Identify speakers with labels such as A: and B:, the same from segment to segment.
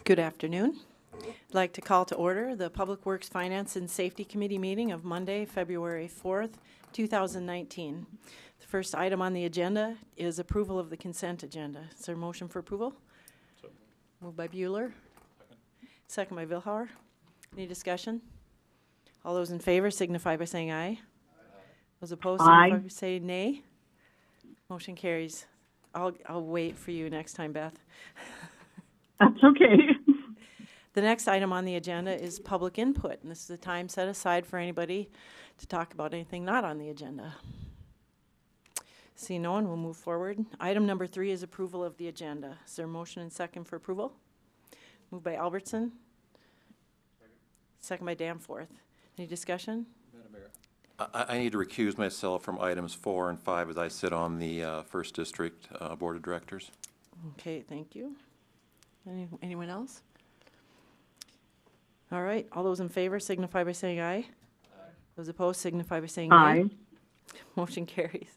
A: Good afternoon. I'd like to call to order the Public Works Finance and Safety Committee meeting of Monday, February 4th, 2019. The first item on the agenda is approval of the consent agenda. Is there a motion for approval?
B: So.
A: Moved by Bueller. Second by Vilhauer. Any discussion? All those in favor signify by saying aye. Those opposed signify by saying nay. Motion carries. I'll wait for you next time, Beth.
C: That's okay.
A: The next item on the agenda is public input, and this is a time set aside for anybody to talk about anything not on the agenda. See no one, we'll move forward. Item number 3 is approval of the agenda. Is there a motion and second for approval? Moved by Albertson. Second by Danforth. Any discussion?
B: Madam Mayor, I need to recuse myself from items 4 and 5 as I sit on the First District Board of Directors.
A: Okay, thank you. Anyone else? All right, all those in favor signify by saying aye. Aye. Those opposed signify by saying
C: Aye.
A: nay. Motion carries.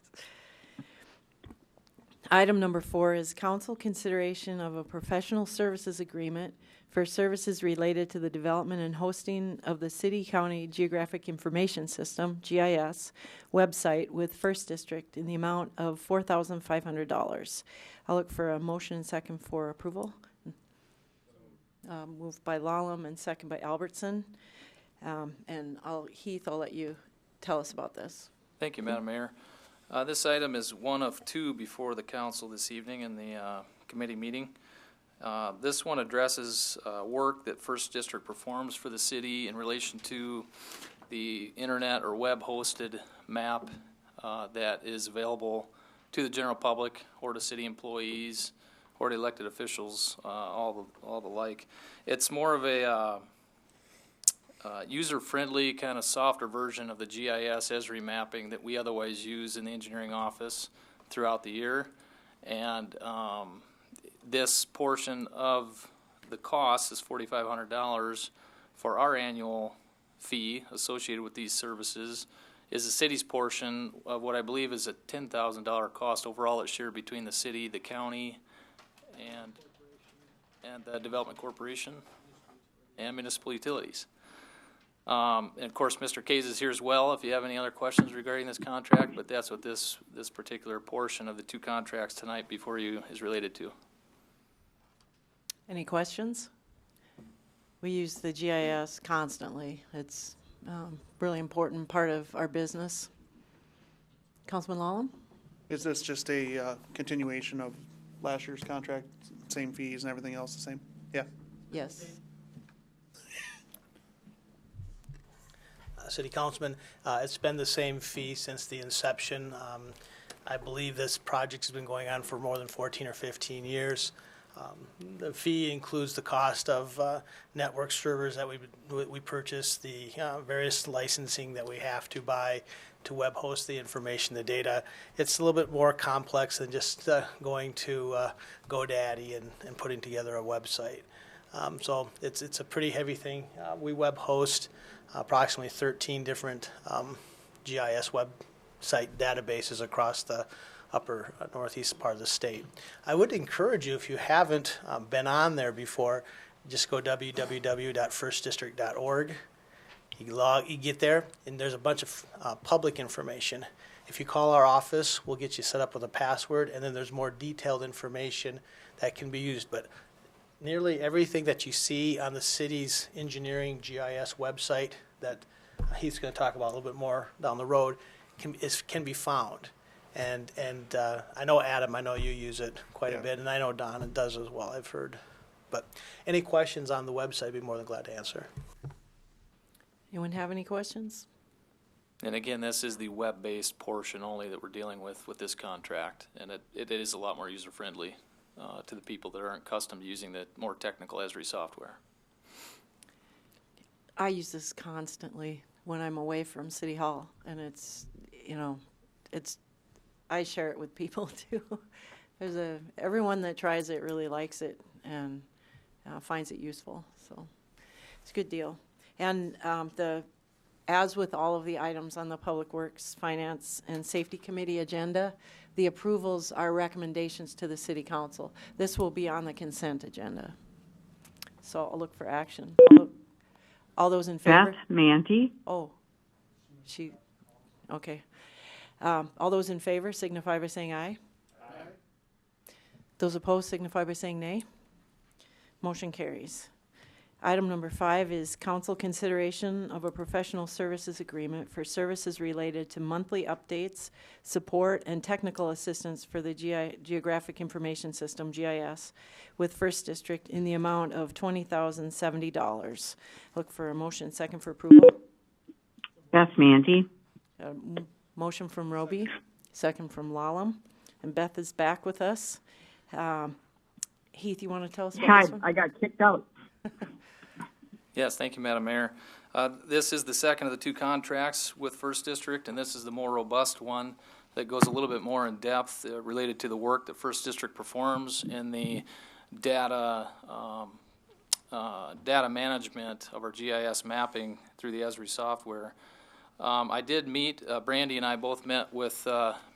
A: Item number 4 is council consideration of a professional services agreement for services related to the development and hosting of the City County Geographic Information System, GIS, website with First District in the amount of $4,500. I'll look for a motion and second for approval. Moved by Lallam and second by Albertson. And Heath, I'll let you tell us about this.
D: Thank you, Madam Mayor. This item is one of 2 before the council this evening in the committee meeting. This one addresses work that First District performs for the city in relation to the internet or web hosted map that is available to the general public or to city employees or to elected officials, all the like. It's more of a user-friendly, kind of softer version of the GIS Esri mapping that we otherwise use in the engineering office throughout the year. And this portion of the cost is $4,500 for our annual fee associated with these services. Is the city's portion of what I believe is a $10,000 cost overall that's shared between the city, the county, and the Development Corporation and municipal utilities. And of course, Mr. Kays is here as well if you have any other questions regarding this contract, but that's what this particular portion of the 2 contracts tonight before you is related to.
A: Any questions? We use the GIS constantly. It's a really important part of our business. Councilman Lallam?
E: Is this just a continuation of last year's contract, same fees and everything else the same? Yeah.
A: Yes.
F: City Councilman, it's been the same fee since the inception. I believe this project has been going on for more than 14 or 15 years. The fee includes the cost of network servers that we purchase, the various licensing that we have to buy to web host the information, the data. It's a little bit more complex than just going to GoDaddy and putting together a website. So it's a pretty heavy thing. We web host approximately 13 different GIS website databases across the upper northeast part of the state. I would encourage you, if you haven't been on there before, just go www.firstdistrict.org. You get there, and there's a bunch of public information. If you call our office, we'll get you set up with a password, and then there's more detailed information that can be used. But nearly everything that you see on the city's engineering GIS website that Heath's going to talk about a little bit more down the road can be found. And I know Adam, I know you use it quite a bit, and I know Don does as well, I've heard. But any questions on the website, I'd be more than glad to answer.
A: Anyone have any questions?
D: And again, this is the web-based portion only that we're dealing with this contract, and it is a lot more user-friendly to the people that aren't accustomed to using the more technical Esri software.
A: I use this constantly when I'm away from City Hall, and it's, I share it with people too. Everyone that tries it really likes it and finds it useful, so it's a good deal. And as with all of the items on the Public Works, Finance, and Safety Committee agenda, the approvals are recommendations to the City Council. This will be on the consent agenda. so I'll look for action. All those in favor?
C: Beth Manty.
A: Oh, okay. All those in favor signify by saying aye. Aye. Those opposed signify by saying nay. Motion carries. Item number 5 is council consideration of a professional services agreement for services related to monthly updates, support, and technical assistance for the Geographic Information System, GIS, with First District in the amount of $20,070. Look for a motion second for approval.
C: Beth Manty.
A: Motion from Roby, second from Lallam, and Beth is back with us. Heath, you want to tell us about this one?
C: I got kicked out.
D: Yes, thank you, Madam Mayor. This is the second of the 2 contracts with First District, and this is the more robust one that goes a little bit more in depth related to the work that First District performs in the data management of our GIS mapping through the Esri software. I did meet, Brandy and I both met with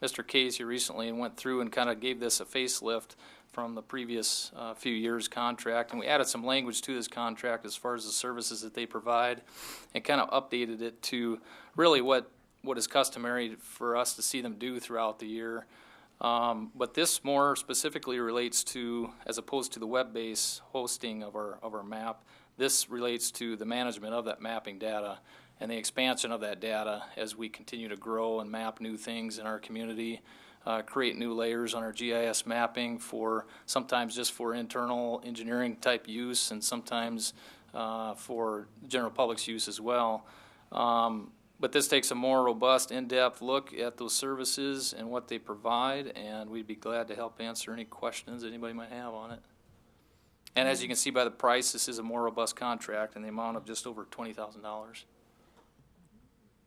D: Mr. Casey recently and went through and kind of gave this a facelift from the previous few years contract, and we added some language to this contract as far as the services that they provide and kind of updated it to really what is customary for us to see them do throughout the year. But this more specifically relates to, as opposed to the web-based hosting of our map, this relates to the management of that mapping data and the expansion of that data as we continue to grow and map new things in our community. Create new layers on our GIS mapping for sometimes just for internal engineering type use and sometimes for general public's use as well. But this takes a more robust, in-depth look at those services and what they provide, and we'd be glad to help answer any questions anybody might have on it. And as you can see by the price, this is a more robust contract in the amount of just over $20,000.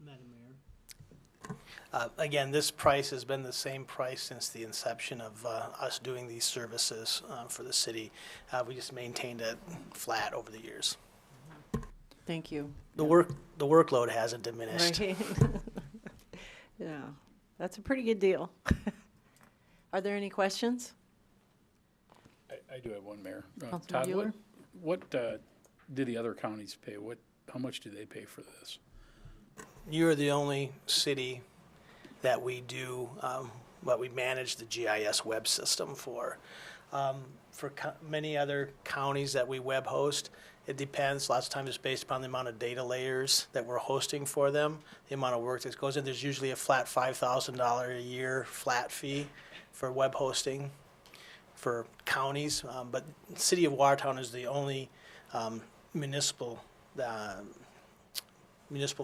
F: Madam Mayor. Again, this price has been the same price since the inception of us doing these services for the city. We just maintained it flat over the years.
A: Thank you.
F: The workload hasn't diminished.
A: Right. Yeah, that's a pretty good deal. Are there any questions?
G: I do have one, Mayor.
A: Councilman
G: Todd,
A: Bueller?
G: what do the other counties pay? How much do they pay for this?
F: You're the only city that we do what we manage the GIS web system for. For many other counties that we web host, it depends. Lots of times it's based upon the amount of data layers that we're hosting for them, the amount of work that goes in. There's usually a flat $5,000 a year flat fee for web hosting for counties, but the city of Watertown is the only municipal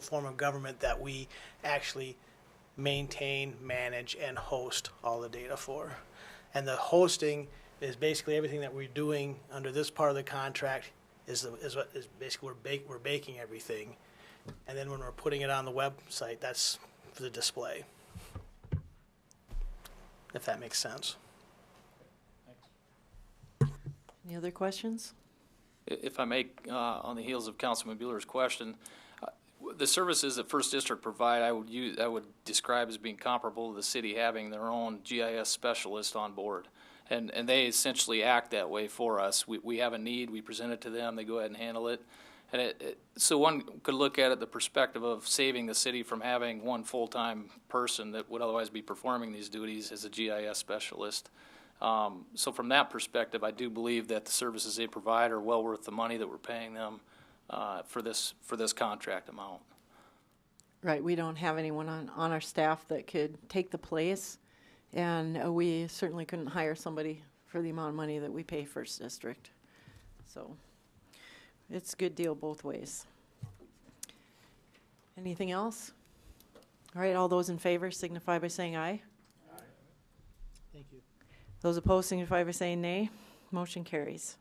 F: form of government that we actually maintain, manage, and host all the data for. And the hosting is basically everything that we're doing under this part of the contract is basically we're baking everything, and then when we're putting it on the website, that's for the display. If that makes sense.
A: Any other questions?
D: If I may, on the heels of Councilman Bueller's question, the services that First District provide, I would describe as being comparable to the city having their own GIS specialist on board. And they essentially act that way for us. We have a need, we present it to them, they go ahead and handle it. And so one could look at it the perspective of saving the city from having one full-time person that would otherwise be performing these duties as a GIS specialist. So from that perspective, I do believe that the services they provide are well worth the money that we're paying them for this contract amount.
A: Right, we don't have anyone on our staff that could take the place, and we certainly couldn't hire somebody for the amount of money that we pay First District. So it's a good deal both ways. Anything else? All right, all those in favor signify by saying aye.
F: Aye. Thank you.
A: Those opposed signify by saying nay. Motion carries.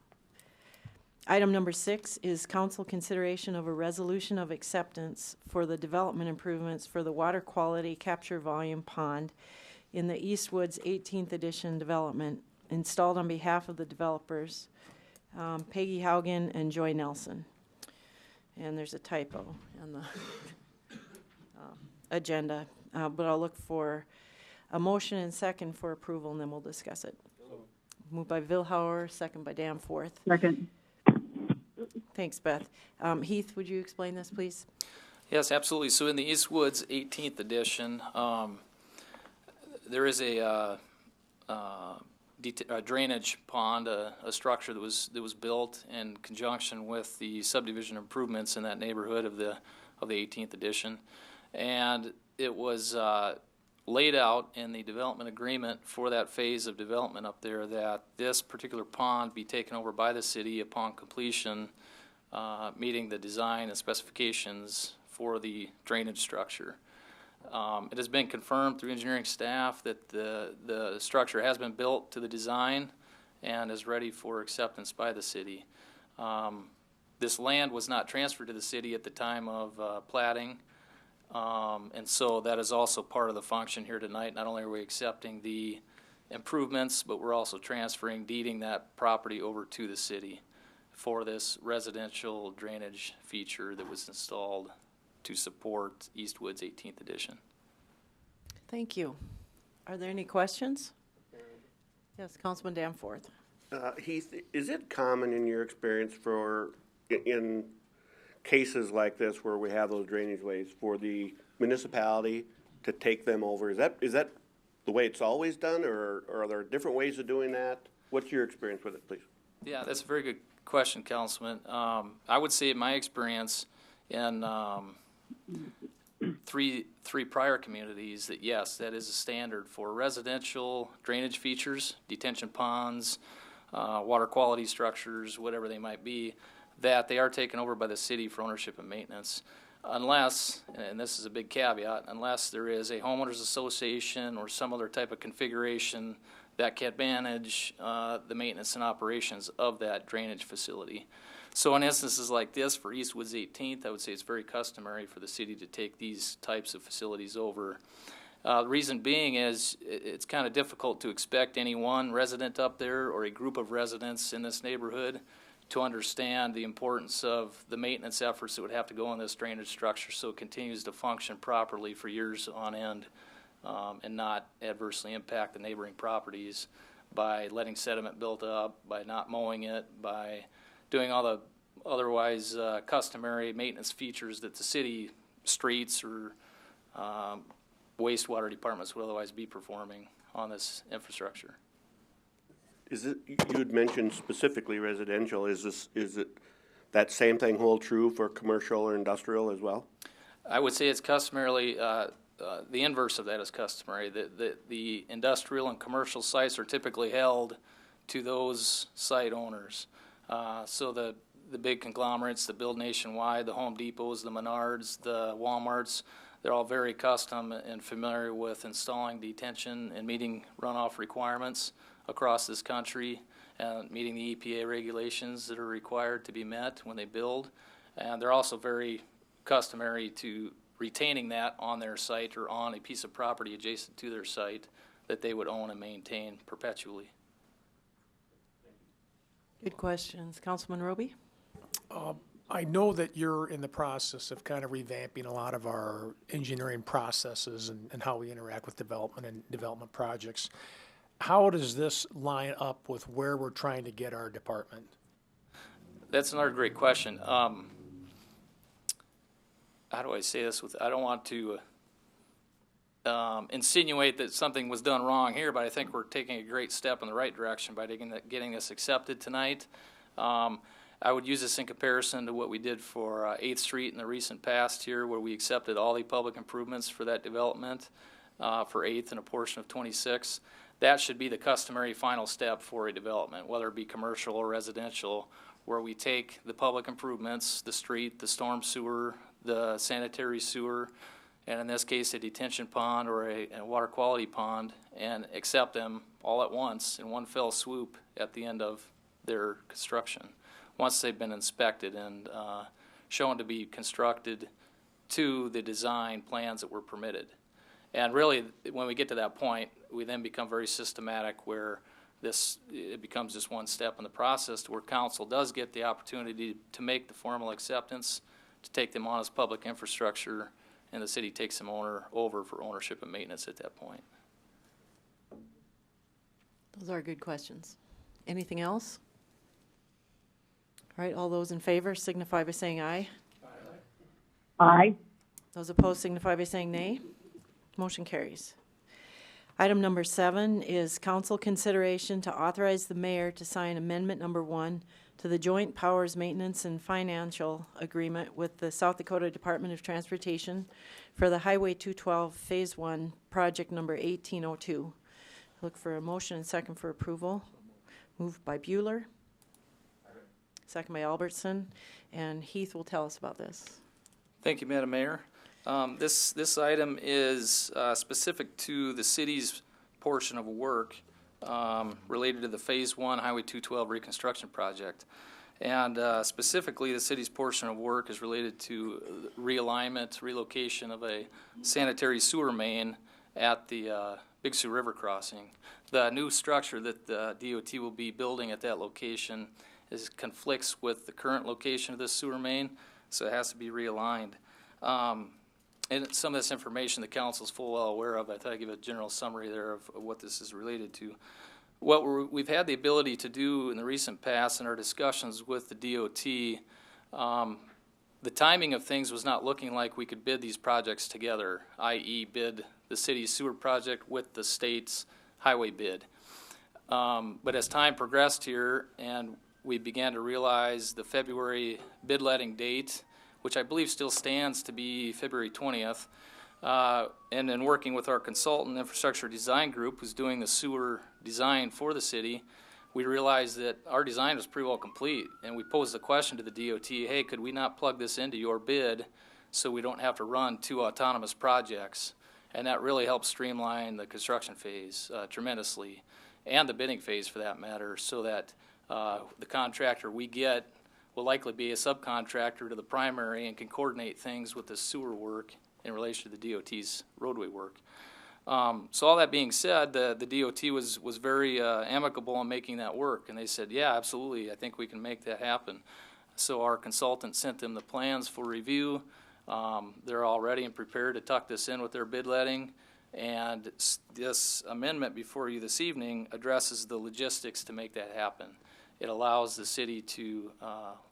A: Item number 6 is council consideration of a resolution of acceptance for the development improvements for the water quality capture volume pond in the Eastwoods 18th edition development installed on behalf of the developers, Peggy Haugen and Joy Nelson. And there's a typo on the agenda, but I'll look for a motion and second for approval, and then we'll discuss it. Moved by Vilhauer, second by Danforth.
C: Second.
A: Thanks, Beth. Heath, would you explain this, please?
D: Yes, absolutely. So in the East Woods 18th edition, there is a drainage pond, a structure that was built in conjunction with the subdivision improvements in that neighborhood of the 18th edition, and it was laid out in the development agreement for that phase of development up there that this particular pond be taken over by the city upon completion, meeting the design and specifications for the drainage structure. It has been confirmed through engineering staff that the structure has been built to the design and is ready for acceptance by the city. This land was not transferred to the city at the time of platting, and so that is also part of the function here tonight. Not only are we accepting the improvements, but we're also transferring, deeding that property over to the city for this residential drainage feature that was installed to support Eastwood's 18th edition.
A: Thank you. Are there any questions? Yes, Councilman Danforth.
H: Heath, is it common in your experience in cases like this where we have those drainage ways for the municipality to take them over? Is that the way it's always done, or are there different ways of doing that? What's your experience with it, please?
D: Yeah, that's a very good question, Councilman. I would say in my experience in three prior communities that yes, that is a standard for residential drainage features, detention ponds, water quality structures, whatever they might be, that they are taken over by the city for ownership and maintenance. Unless, and this is a big caveat, unless there is a homeowners association or some other type of configuration that can manage the maintenance and operations of that drainage facility. So in instances like this for Eastwood's 18th, I would say it's very customary for the city to take these types of facilities over. The reason being is it's kind of difficult to expect any one resident up there or a group of residents in this neighborhood to understand the importance of the maintenance efforts that would have to go in this drainage structure so it continues to function properly for years on end and not adversely impact the neighboring properties by letting sediment build up, by not mowing it, by doing all the otherwise customary maintenance features that the city streets or wastewater departments would otherwise be performing on this infrastructure.
H: Is it, you had mentioned specifically residential, is it that same thing hold true for commercial or industrial as well?
D: I would say it's customarily, the inverse of that is customary. The industrial and commercial sites are typically held to those site owners. So the big conglomerates that build nationwide, the Home Depots, the Menards, the Walmarts, they're all very accustomed and familiar with installing detention and meeting runoff requirements across this country and meeting the EPA regulations that are required to be met when they build. And they're also very customary to retaining that on their site or on a piece of property adjacent to their site that they would own and maintain perpetually.
A: Good questions. Councilman Roby?
I: I know that you're in the process of kind of revamping a lot of our engineering processes and how we interact with development and development projects. How does this line up with where we're trying to get our department?
D: That's another great question. How do I say this? I don't want to insinuate that something was done wrong here, but I think we're taking a great step in the right direction by getting this accepted tonight. I would use this in comparison to what we did for 8th Street in the recent past here, where we accepted all the public improvements for that development for 8th and a portion of 26th. That should be the customary final step for a development, whether it be commercial or residential, where we take the public improvements, the street, the storm sewer, the sanitary sewer, and in this case a detention pond or a water quality pond, and accept them all at once in one fell swoop at the end of their construction, once they've been inspected and shown to be constructed to the design plans that were permitted. And really, when we get to that point, we then become very systematic where it becomes just one step in the process to where council does get the opportunity to make the formal acceptance, to take them on as public infrastructure, and the city takes them over for ownership and maintenance at that point.
A: Those are good questions. Anything else? All right, all those in favor signify by saying aye.
C: Aye.
A: Those opposed signify by saying nay. Motion carries. Item number 7 is council consideration to authorize the mayor to sign amendment number 1 to the Joint Powers Maintenance and Financial Agreement with the South Dakota Department of Transportation for the Highway 212 Phase 1, project number 1802. Look for a motion and second for approval. Moved by Bueller. Second by Albertson. And Heath will tell us about this.
D: Thank you, Madam Mayor. This item is specific to the city's portion of work related to the Phase 1 Highway 212 reconstruction project. And specifically, the city's portion of work is related to realignment, relocation of a sanitary sewer main at the Big Sioux River crossing. The new structure that the DOT will be building at that location conflicts with the current location of this sewer main, so it has to be realigned. And some of this information the council's full well aware of. I thought I'd give a general summary there of what this is related to. What we've had the ability to do in the recent past in our discussions with the DOT, the timing of things was not looking like we could bid these projects together, i.e. bid the city's sewer project with the state's highway bid. But as time progressed here and we began to realize the February bid letting date, which I believe still stands to be February 20th, and in working with our consultant infrastructure design group who's doing the sewer design for the city, we realized that our design was pretty well complete, and we posed the question to the DOT, hey, could we not plug this into your bid so we don't have to run 2 autonomous projects? And that really helped streamline the construction phase tremendously, and the bidding phase for that matter, so that the contractor we get will likely be a subcontractor to the primary and can coordinate things with the sewer work in relation to the DOT's roadway work. So all that being said, the DOT was very amicable in making that work, and they said, yeah, absolutely, I think we can make that happen. So our consultant sent them the plans for review. They're all ready and prepared to tuck this in with their bid letting, and this amendment before you this evening addresses the logistics to make that happen. It allows the city to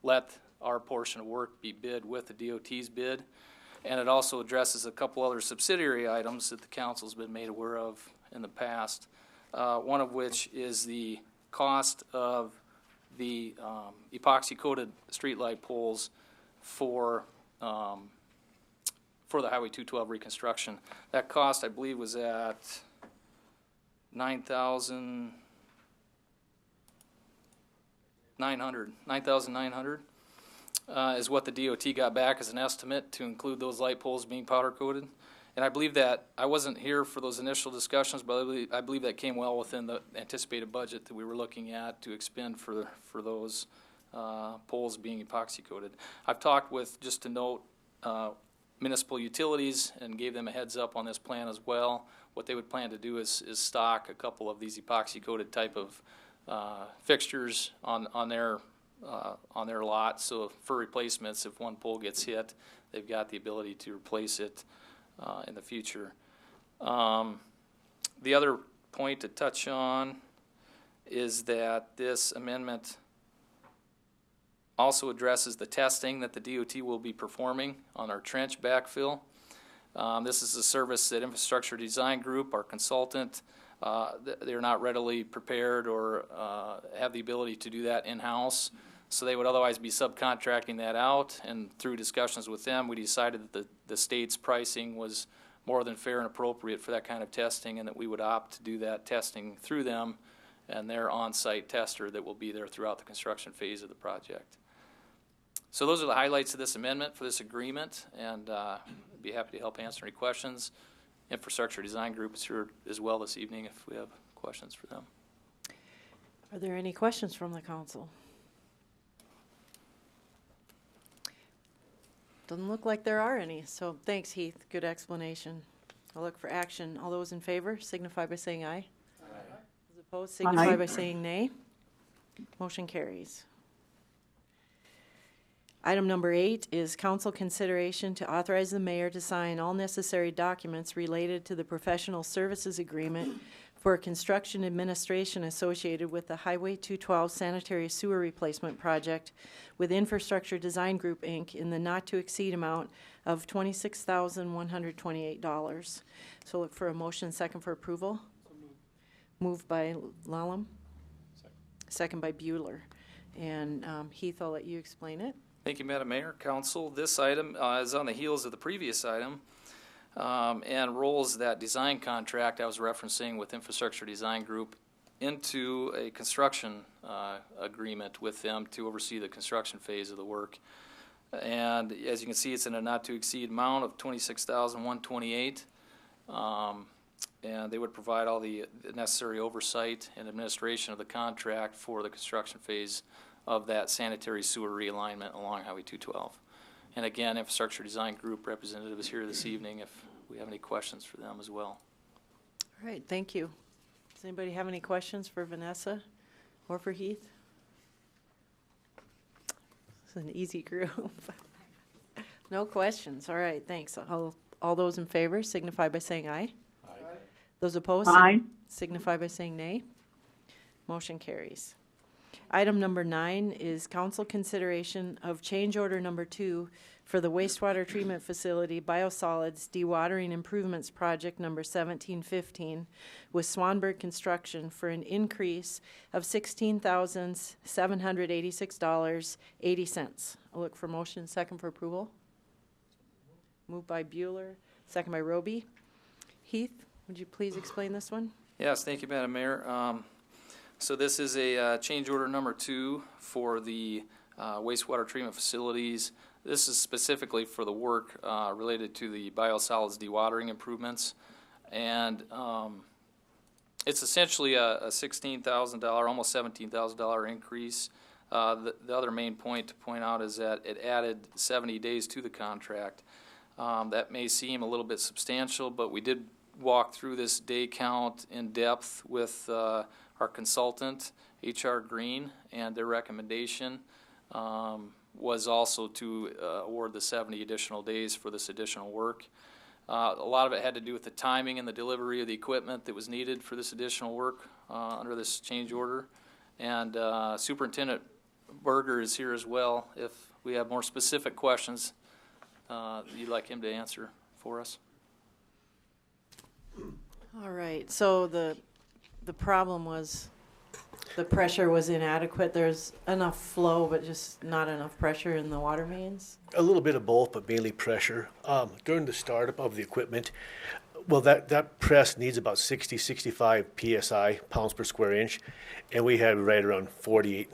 D: let our portion of work be bid with the DOT's bid, and it also addresses a couple other subsidiary items that the council's been made aware of in the past, one of which is the cost of the epoxy-coated streetlight poles for the Highway 212 reconstruction. That cost, I believe, was at $9,900 is what the DOT got back as an estimate to include those light poles being powder coated. And I believe that, I wasn't here for those initial discussions, but I believe that came well within the anticipated budget that we were looking at to expend for those poles being epoxy coated. I've talked with, just to note, municipal utilities and gave them a heads up on this plan as well. What they would plan to do is stock a couple of these epoxy coated type of fixtures on their lot, so for replacements, if one pole gets hit, they've got the ability to replace it in the future. The other point to touch on is that this amendment also addresses the testing that the DOT will be performing on our trench backfill. This is a service that Infrastructure Design Group, our consultant, they're not readily prepared or have the ability to do that in-house. So they would otherwise be subcontracting that out, and through discussions with them, we decided that the state's pricing was more than fair and appropriate for that kind of testing, and that we would opt to do that testing through them and their on-site tester that will be there throughout the construction phase of the project. So those are the highlights of this amendment for this agreement, and I'd be happy to help answer any questions. Infrastructure Design Group is here as well this evening if we have questions for them.
A: Are there any questions from the council? Doesn't look like there are any, so thanks, Heath. Good explanation. I'll look for action. All those in favor signify by saying aye. Aye. Those opposed signify by saying nay. Motion carries. Item number 8 is council consideration to authorize the mayor to sign all necessary documents related to the professional services agreement for construction administration associated with the Highway 212 sanitary sewer replacement project with Infrastructure Design Group, Inc. in the not-to-exceed amount of $26,128. So look for a motion second for approval. Moved by Lallam. Second by Bueller. And Heath, I'll let you explain it.
D: Thank you, Madam Mayor, Council. This item is on the heels of the previous item and rolls that design contract I was referencing with Infrastructure Design Group into a construction agreement with them to oversee the construction phase of the work. And as you can see, it's in a not-to-exceed amount of $26,128. And they would provide all the necessary oversight and administration of the contract for the construction phase of that sanitary sewer realignment along Highway 212. And again, Infrastructure Design Group representative is here this evening if we have any questions for them as well.
A: All right, thank you. Does anybody have any questions for Vanessa or for Heath? It's an easy group. No questions. All right, thanks. All those in favor signify by saying aye. Aye. Those opposed
C: Aye.
A: signify by saying nay. Motion carries. Item number 9 is council consideration of change order number 2 for the wastewater treatment facility biosolids dewatering improvements project number 1715 with Swanberg Construction for an increase of $16,786.80. I'll look for motion second for approval. Moved by Bueller, second by Roby. Heath, would you please explain this one?
D: Yes, thank you, Madam Mayor. So this is a change order number 2 for the wastewater treatment facilities. This is specifically for the work related to the biosolids dewatering improvements. And it's essentially a $16,000, almost $17,000 increase. The other main point to point out is that it added 70 days to the contract. That may seem a little bit substantial, but we did walk through this day count in depth with our consultant, H.R. Green, and their recommendation was also to award the 70 additional days for this additional work. A lot of it had to do with the timing and the delivery of the equipment that was needed for this additional work under this change order. And Superintendent Berger is here as well. If we have more specific questions you'd like him to answer for us.
A: All right, so the problem was the pressure was inadequate. There's enough flow, but just not enough pressure in the water mains?
J: A little bit of both, but mainly pressure. During the startup of the equipment, well, that press needs about 60, 65 PSI, pounds per square inch, and we had right around 48,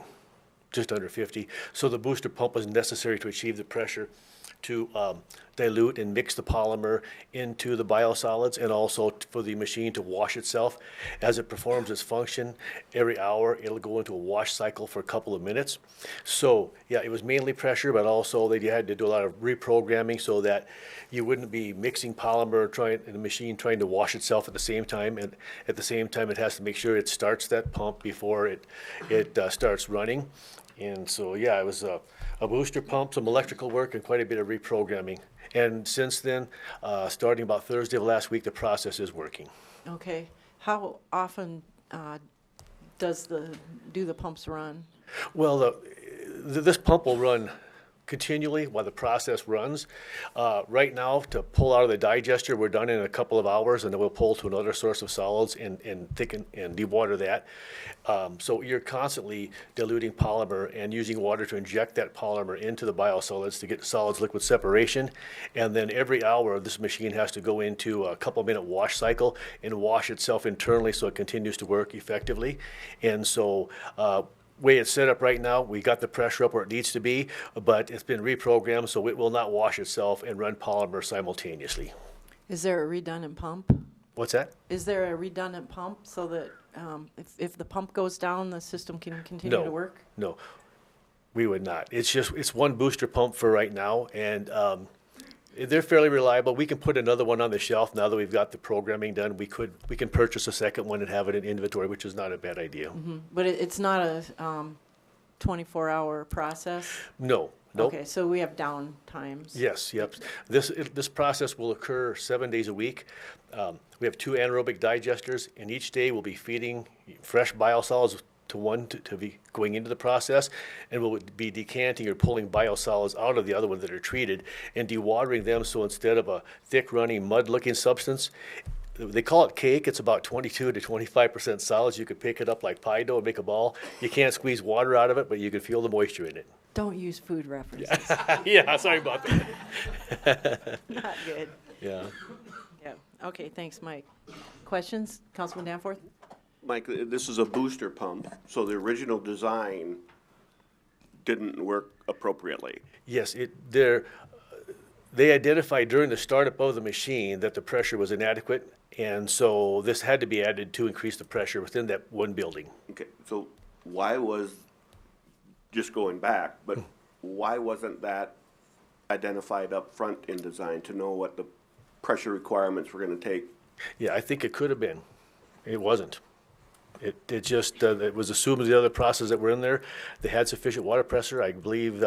J: just under 50. So the booster pump was necessary to achieve the pressure to dilute and mix the polymer into the biosolids, and also for the machine to wash itself. As it performs its function, every hour it'll go into a wash cycle for a couple of minutes. So yeah, it was mainly pressure, but also they had to do a lot of reprogramming so that you wouldn't be mixing polymer in the machine trying to wash itself at the same time, and at the same time it has to make sure it starts that pump before it starts running. And so yeah, it was a booster pump, some electrical work, and quite a bit of reprogramming. And since then, starting about Thursday of last week, the process is working.
A: Okay. How often do the pumps run?
J: Well, this pump will run continually while the process runs. Right now, to pull out of the digester, we're done in a couple of hours, and then we'll pull to another source of solids and thicken and dewater that. So you're constantly diluting polymer and using water to inject that polymer into the biosolids to get solids-liquid separation. And then every hour, this machine has to go into a couple-minute wash cycle and wash itself internally so it continues to work effectively. And so way it's set up right now, we got the pressure up where it needs to be, but it's been reprogrammed so it will not wash itself and run polymer simultaneously.
A: Is there a redundant pump?
J: What's that?
A: Is there a redundant pump so that if the pump goes down, the system can continue to work?
J: No, we would not. It's one booster pump for right now, and they're fairly reliable. We can put another one on the shelf now that we've got the programming done. We can purchase a second one and have it in inventory, which is not a bad idea.
A: Mm-hmm. But it's not a 24-hour process?
J: No, Nope.
A: Okay, so we have down times.
J: Yes, yep. This process will occur 7 days a week. We have 2 anaerobic digesters, and each day we'll be feeding fresh biosolids to one to be going into the process, and we'll be decanting or pulling biosolids out of the other ones that are treated and dewatering them, so instead of a thick running mud-looking substance, they call it cake. It's about 22 to 25% solids. You could pick it up like pie dough and make a ball. You can't squeeze water out of it, but you can feel the moisture in it.
A: Don't use food references.
J: Yeah, sorry about that.
A: Not good.
J: Yeah.
A: Yeah. Okay, thanks, Mike. Questions? Councilman Danforth?
H: Mike, this is a booster pump, so the original design didn't work appropriately.
J: Yes, they identified during the startup of the machine that the pressure was inadequate, and so this had to be added to increase the pressure within that one building.
H: Okay, so why was, just going back, but why wasn't that identified up front in design to know what the pressure requirements were going to take?
J: Yeah, I think it could have been. It wasn't. It just, it was assumed the other processes that were in there, they had sufficient water pressure. I believe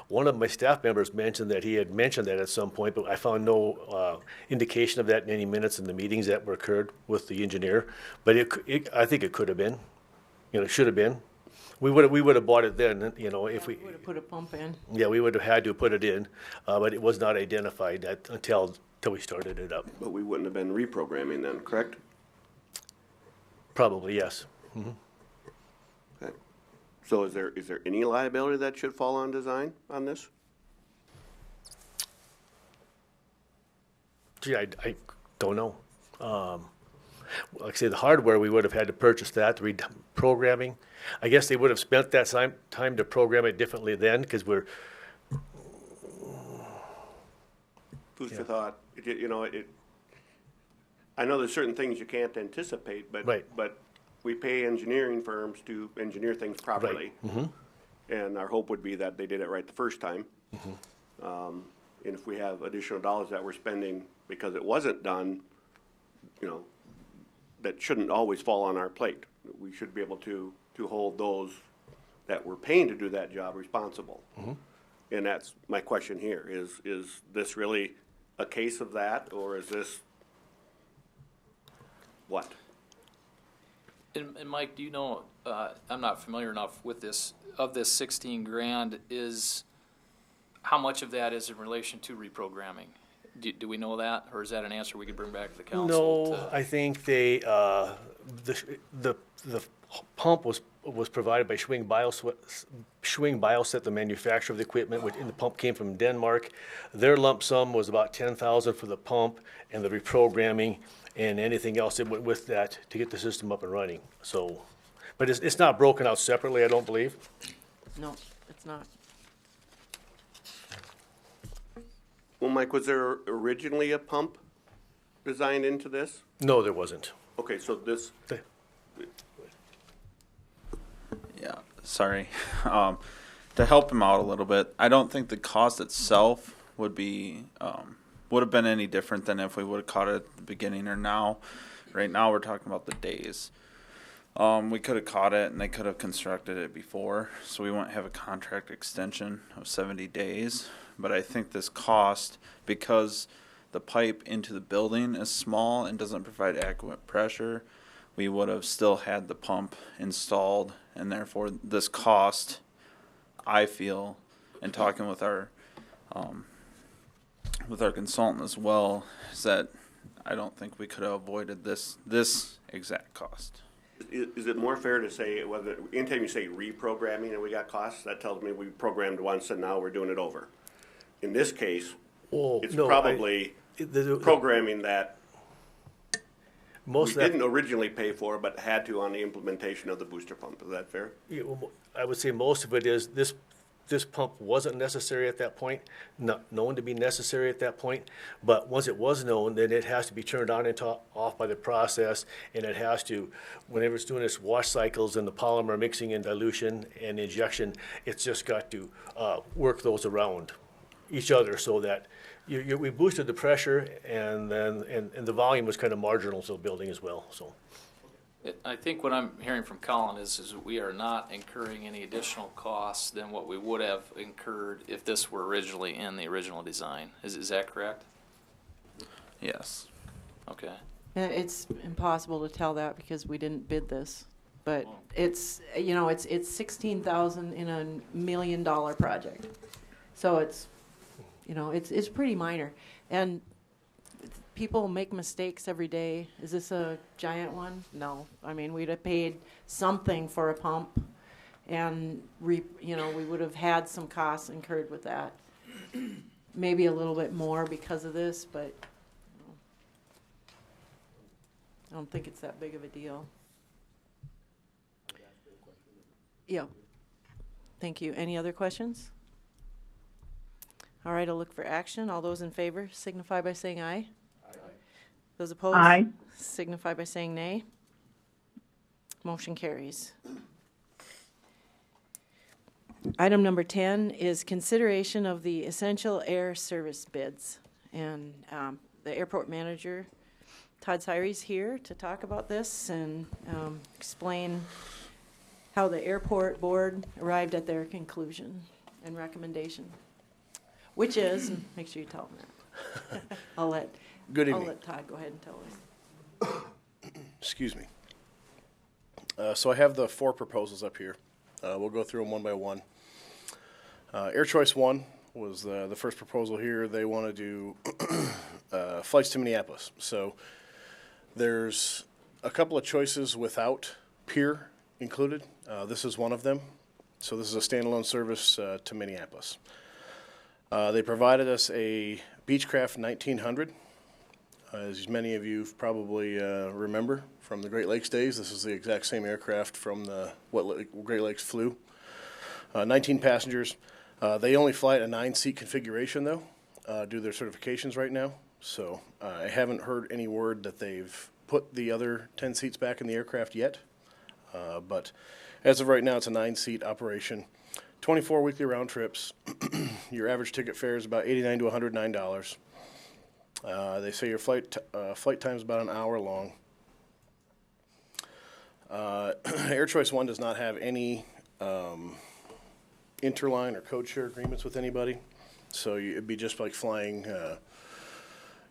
J: one of my staff members mentioned that he had mentioned that at some point, but I found no indication of that in any minutes in the meetings that were occurred with the engineer. But I think it could have been, it should have been. We would have bought it then, if we.
A: Would have put a pump in.
J: Yeah, we would have had to put it in, but it was not identified until we started it up.
H: But we wouldn't have been reprogramming then, correct?
J: Probably, yes.
H: Okay. So is there any liability that should fall on design on this?
J: Gee, I don't know. Like I say, the hardware, we would have had to purchase that, the reprogramming. I guess they would have spent that time to program it differently then, because we're.
H: Food for thought. I know there's certain things you can't anticipate, but
J: Right.
H: but we pay engineering firms to engineer things properly.
J: Mm-hmm.
H: And our hope would be that they did it right the first time. And if we have additional dollars that we're spending because it wasn't done, that shouldn't always fall on our plate. We should be able to hold those that we're paying to do that job responsible. And that's my question here, is this really a case of that, or is this what?
D: And Mike, do you know, I'm not familiar enough with this, of this 16 grand, how much of that is in relation to reprogramming? Do we know that, or is that an answer we could bring back to the council?
J: No, I think the pump was provided by Schwing Bioset, the manufacturer of the equipment, and the pump came from Denmark. Their lump sum was about $10,000 for the pump and the reprogramming and anything else that went with that to get the system up and running. So, but it's not broken out separately, I don't believe.
A: No, it's not.
H: Well, Mike, was there originally a pump designed into this?
J: No, there wasn't.
H: Okay, so this,
K: Yeah, sorry. To help him out a little bit, I don't think the cost itself would have been any different than if we would have caught it at the beginning or now. Right now, we're talking about the days. We could have caught it and they could have constructed it before, so we wouldn't have a contract extension of 70 days. But I think this cost, because the pipe into the building is small and doesn't provide adequate pressure, we would have still had the pump installed, and therefore this cost, I feel, and talking with our consultant as well, is that I don't think we could have avoided this exact cost.
H: is it more fair to say, whether, anytime you say reprogramming and we got costs, that tells me we programmed once and now we're doing it over. In this case, it's probably programming that we didn't originally pay for, but had to on the implementation of the booster pump. Is that fair?
J: Yeah, I would say most of it is this pump wasn't necessary at that point, not known to be necessary at that point. But once it was known, then it has to be turned on and off by the process, and it has to, whenever it's doing its wash cycles and the polymer mixing and dilution and injection, it's just got to work those around each other so that we boosted the pressure, and then and the volume was kind of marginal to the building as well. So.
D: I think what I'm hearing from Colin is we are not incurring any additional costs than what we would have incurred if this were originally in the original design. Is that correct?
K: Yes.
D: Okay.
A: And it's impossible to tell that because we didn't bid this, but it's, you know, it's 16,000 in a $1 million project. So it's, you know, it's pretty minor. And people make mistakes every day. Is this a giant one? No. I mean, we'd have paid something for a pump, and you know, we would have had some costs incurred with that. Maybe a little bit more because of this, but you know, I don't think it's that big of a deal. Yeah. Thank you. Any other questions? All right, I'll look for action. All those in favor signify by saying aye. Those opposed?
C: Aye.
A: Signify by saying nay. Motion carries. Item number 10 is consideration of the essential air service bids. And the airport manager, Todd Syre's here to talk about this and explain how the airport board arrived at their conclusion and recommendation. Which is, make sure you tell them that.
L: Good
A: I'll
L: evening.
A: let Todd go ahead and tell us.
L: Excuse me. So I have the 4 proposals up here. We'll go through them one by one. Air Choice 1 was the first proposal here. They want to do flights to Minneapolis. So there's a couple of choices without pier included. This is one of them. So this is a standalone service to Minneapolis. They provided us a Beechcraft 1900. As many of you probably remember from the Great Lakes days, this is the exact same aircraft from the Great Lakes flew. 19 passengers. They only fly at a 9-seat configuration, though, due to their certifications right now. So I haven't heard any word that they've put the other 10 seats back in the aircraft yet. But as of right now, it's a 9-seat operation. 24 weekly round trips. Your average ticket fare is about $89 to $109. They say your flight time is about an hour long. Air Choice 1 does not have any interline or code share agreements with anybody. So it'd be just like flying.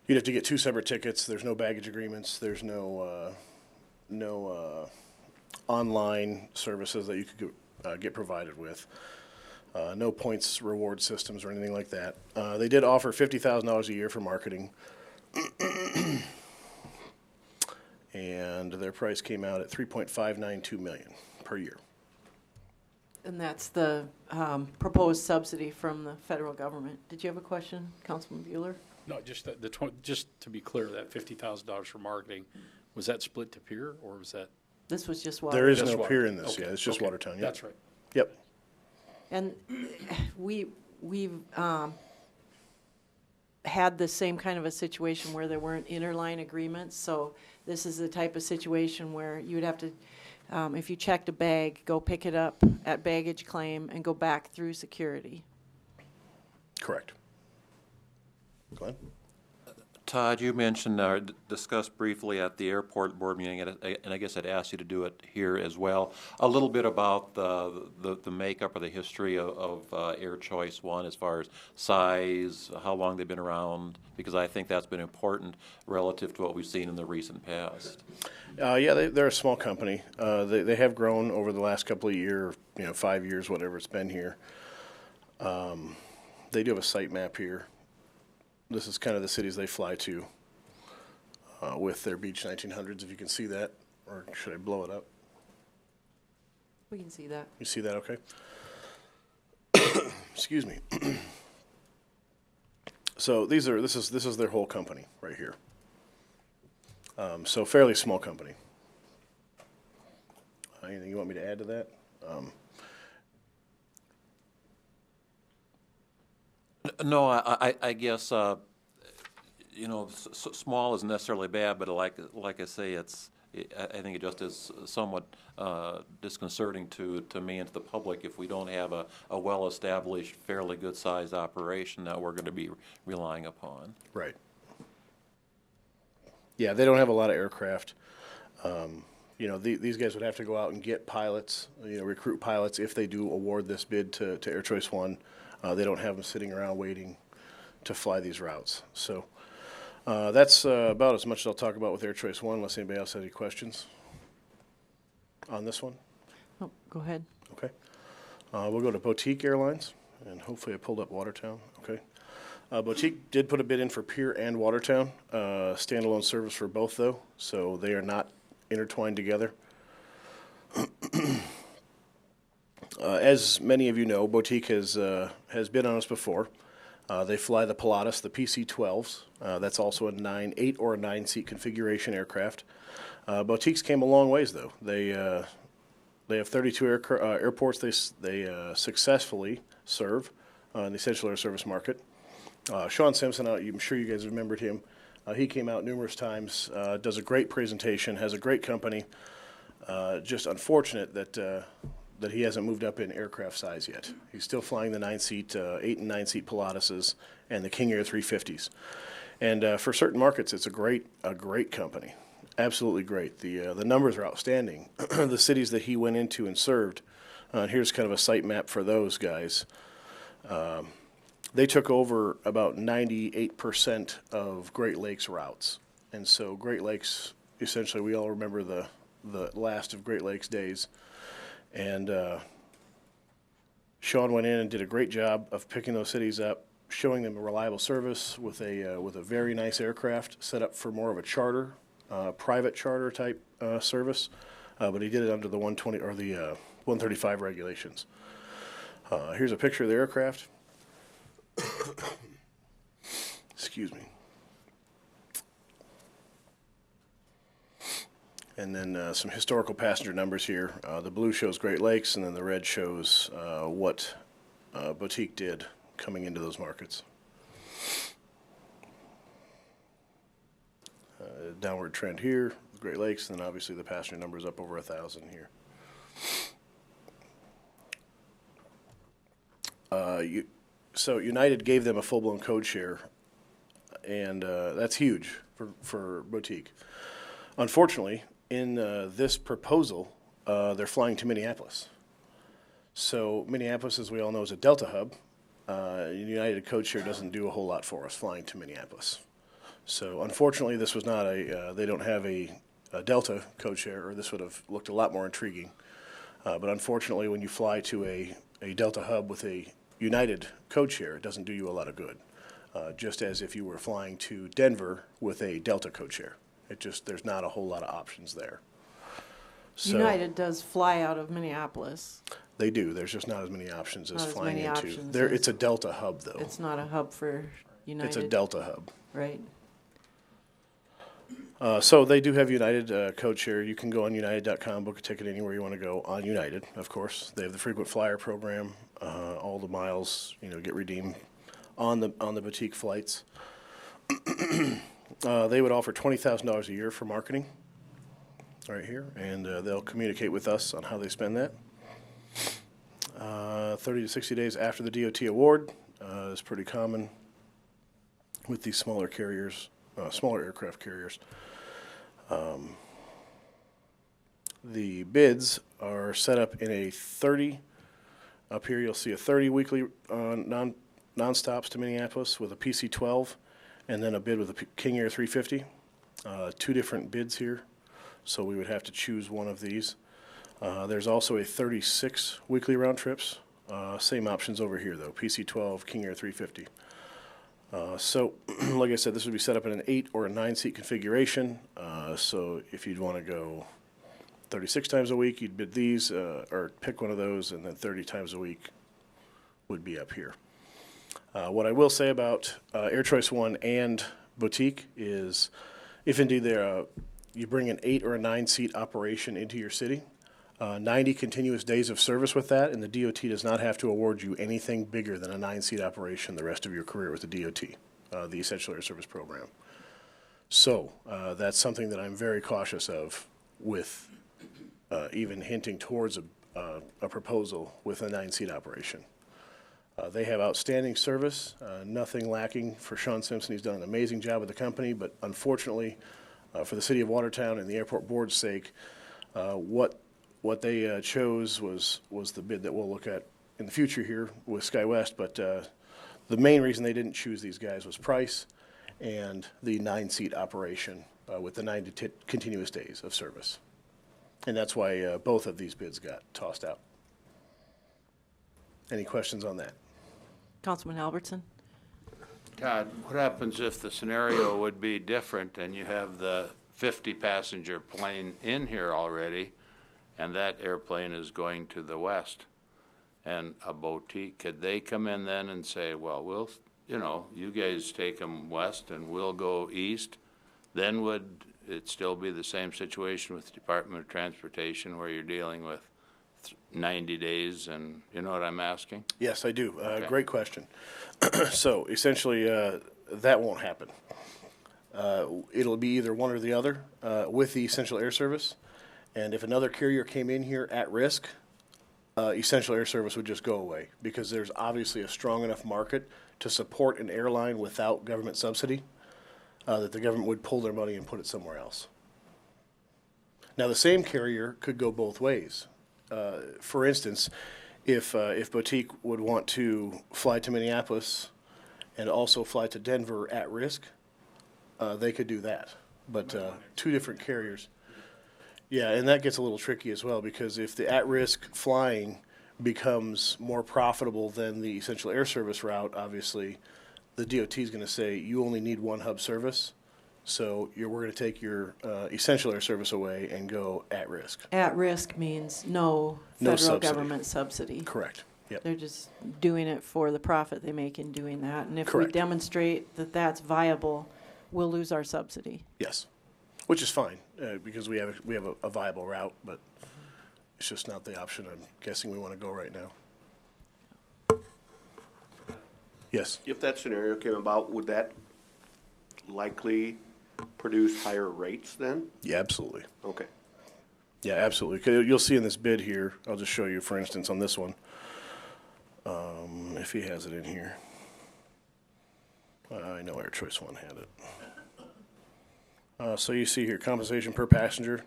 L: You'd have to get 2 separate tickets. There's no baggage agreements. There's no online services that you could get provided with. No points reward systems or anything like that. They did offer $50,000 a year for marketing. And their price came out at $3.592 million per year.
A: And that's the proposed subsidy from the federal government. Did you have a question, Councilman Bueller?
G: No, just just to be clear, that $50,000 for marketing, was that split to pier or was that?
A: This was just water.
L: There is
G: Just
L: no
G: water.
L: pier in this.
G: Okay.
L: Yeah, it's just
G: Okay.
L: Watertown. Yep.
G: That's right.
L: Yep.
A: And we've had the same kind of a situation where there weren't interline agreements. So this is the type of situation where you would have to, if you checked a bag, go pick it up at baggage claim and go back through security.
L: Correct. Glenn?
B: Todd, you mentioned or discussed briefly at the airport board meeting, and I guess I'd ask you to do it here as well, a little bit about the makeup or the history of Air Choice 1 as far as size, how long they've been around, because I think that's been important relative to what we've seen in the recent past.
L: Yeah, they're a small company. They have grown over the last couple of years, 5 years, whatever it's been here. They do have a site map here. This is kind of the cities they fly to with their Beech 1900s, if you can see that, or should I blow it up?
A: We can see that.
L: You see that okay? Excuse me. So this is their whole company right here. So fairly small company. Anything you want me to add to that?
B: No, I guess small isn't necessarily bad, but like I say, I think it just is somewhat disconcerting to me and to the public if we don't have a well-established, fairly good-sized operation that we're going to be relying upon.
L: Right. Yeah, they don't have a lot of aircraft. you know, these guys would have to go out and get pilots, you know, recruit pilots if they do award this bid to Air Choice One. They don't have them sitting around waiting to fly these routes. So that's about as much as I'll talk about with Air Choice One, unless anybody else has any questions on this one.
A: Oh, go ahead.
L: Okay. We'll go to Boutique Airlines, and hopefully I pulled up Watertown. Okay. Boutique did put a bid in for Pier and Watertown, standalone service for both though, so they are not intertwined together. As many of you know, Boutique has been on us before. They fly the Pilatus, the PC-12s. That's also a 8 or a 9 seat configuration aircraft. Boutiques came a long ways though. They have 32 airports they successfully serve in the essential air service market. Sean Simpson, I'm sure you guys remembered him. He came out numerous times, does a great presentation, has a great company. Just unfortunate that he hasn't moved up in aircraft size yet. He's still flying the 9-seat, 8 and 9-seat Pilatuses and the King Air 350s. And for certain markets, it's a great company. Absolutely great. The numbers are outstanding. The cities that he went into and served, here's kind of a site map for those guys. They took over about 98% of Great Lakes routes. And so Great Lakes, essentially, we all remember the last of Great Lakes days. And Sean went in and did a great job of picking those cities up, showing them a reliable service with a very nice aircraft set up for more of a charter, private charter type service. But he did it under the 120 or the 135 regulations. Here's a picture of the aircraft. Excuse me. And then some historical passenger numbers here. The blue shows Great Lakes, and then the red shows what Boutique did coming into those markets. Downward trend here, Great Lakes, and then obviously the passenger numbers up over 1,000 here. So United gave them a full-blown code share, and that's huge for Boutique. Unfortunately, in this proposal, they're flying to Minneapolis. So Minneapolis, as we all know, is a Delta hub. United code share doesn't do a whole lot for us flying to Minneapolis. So unfortunately, this was not they don't have a Delta code share, or this would have looked a lot more intriguing. But unfortunately, when you fly to a Delta hub with a United code share, it doesn't do you a lot of good. Just as if you were flying to Denver with a Delta code share. There's not a whole lot of options there. So
A: United does fly out of Minneapolis.
L: They do. There's just not as many options as
A: Not as
L: flying
A: many
L: into.
A: options
L: It's a Delta hub, though.
A: It's not a hub for United.
L: It's a Delta hub.
A: Right.
L: So they do have United code share. You can go on United.com, book a ticket anywhere you want to go on United, of course. They have the frequent flyer program. All the miles, get redeemed on the Boutique flights. They would offer $20,000 a year for marketing, right here, and they'll communicate with us on how they spend that. 30 to 60 days after the DOT award is pretty common with these smaller carriers, smaller aircraft carriers. The bids are set up in a 30. Up here, you'll see a 30 weekly non-stops to Minneapolis with a PC-12, and then a bid with a King Air 350. Two different bids here, so we would have to choose one of these. There's also a 36 weekly round trips. Same options over here, though, PC-12, King Air 350. So, like I said, this would be set up in an 8 or a 9-seat configuration. So if you'd want to go 36 times a week, you'd bid these, or pick one of those, and then 30 times a week would be up here. What I will say about Air Choice One and Boutique is, if indeed you bring an 8 or a 9-seat operation into your city, 90 continuous days of service with that, and the DOT does not have to award you anything bigger than a 9-seat operation the rest of your career with the DOT, the Essential Air Service Program. So that's something that I'm very cautious of with even hinting towards a proposal with a 9-seat operation. They have outstanding service, nothing lacking for Sean Simpson. He's done an amazing job with the company, but unfortunately, for the city of Watertown and the airport board's sake, What they chose was the bid that we'll look at in the future here with SkyWest, but the main reason they didn't choose these guys was price and the 9-seat operation with the 9 continuous days of service. And that's why both of these bids got tossed out. Any questions on that?
A: Councilman Albertson?
M: Todd, what happens if the scenario would be different and you have the 50-passenger plane in here already, and that airplane is going to the west, and a boutique, could they come in then and say, well, you guys take them west and we'll go east? Then would it still be the same situation with the Department of Transportation where you're dealing with 90 days, and you know what I'm asking?
L: Yes, I do.
M: Okay.
L: Great question. So essentially, that won't happen. It'll be either one or the other with the Essential Air Service. And if another carrier came in here at risk, Essential Air Service would just go away because there's obviously a strong enough market to support an airline without government subsidy that the government would pull their money and put it somewhere else. Now, the same carrier could go both ways. For instance, if Boutique would want to fly to Minneapolis and also fly to Denver at risk, they could do that. But two different carriers. Yeah, and that gets a little tricky as well because if the at-risk flying becomes more profitable than the Essential Air Service route, obviously the DOT is going to say you only need one hub service. So we're going to take your Essential Air Service away and go at risk.
A: At risk means no federal
L: subsidy.
A: Government subsidy.
L: Correct. Yep.
A: They're just doing it for the profit they make in doing that. And if
L: Correct.
A: we demonstrate that that's viable, we'll lose our subsidy.
L: Yes, which is fine because we have a viable route, but it's just not the option I'm guessing we want to go right now. Yes.
H: If that scenario came about, would that likely produce higher rates then?
L: Yeah, absolutely.
H: Okay.
L: Yeah, absolutely. 'Cause you'll see in this bid here, I'll just show you, for instance, on this one, if he has it in here. I know Air Choice 1 had it. So you see here, compensation per passenger,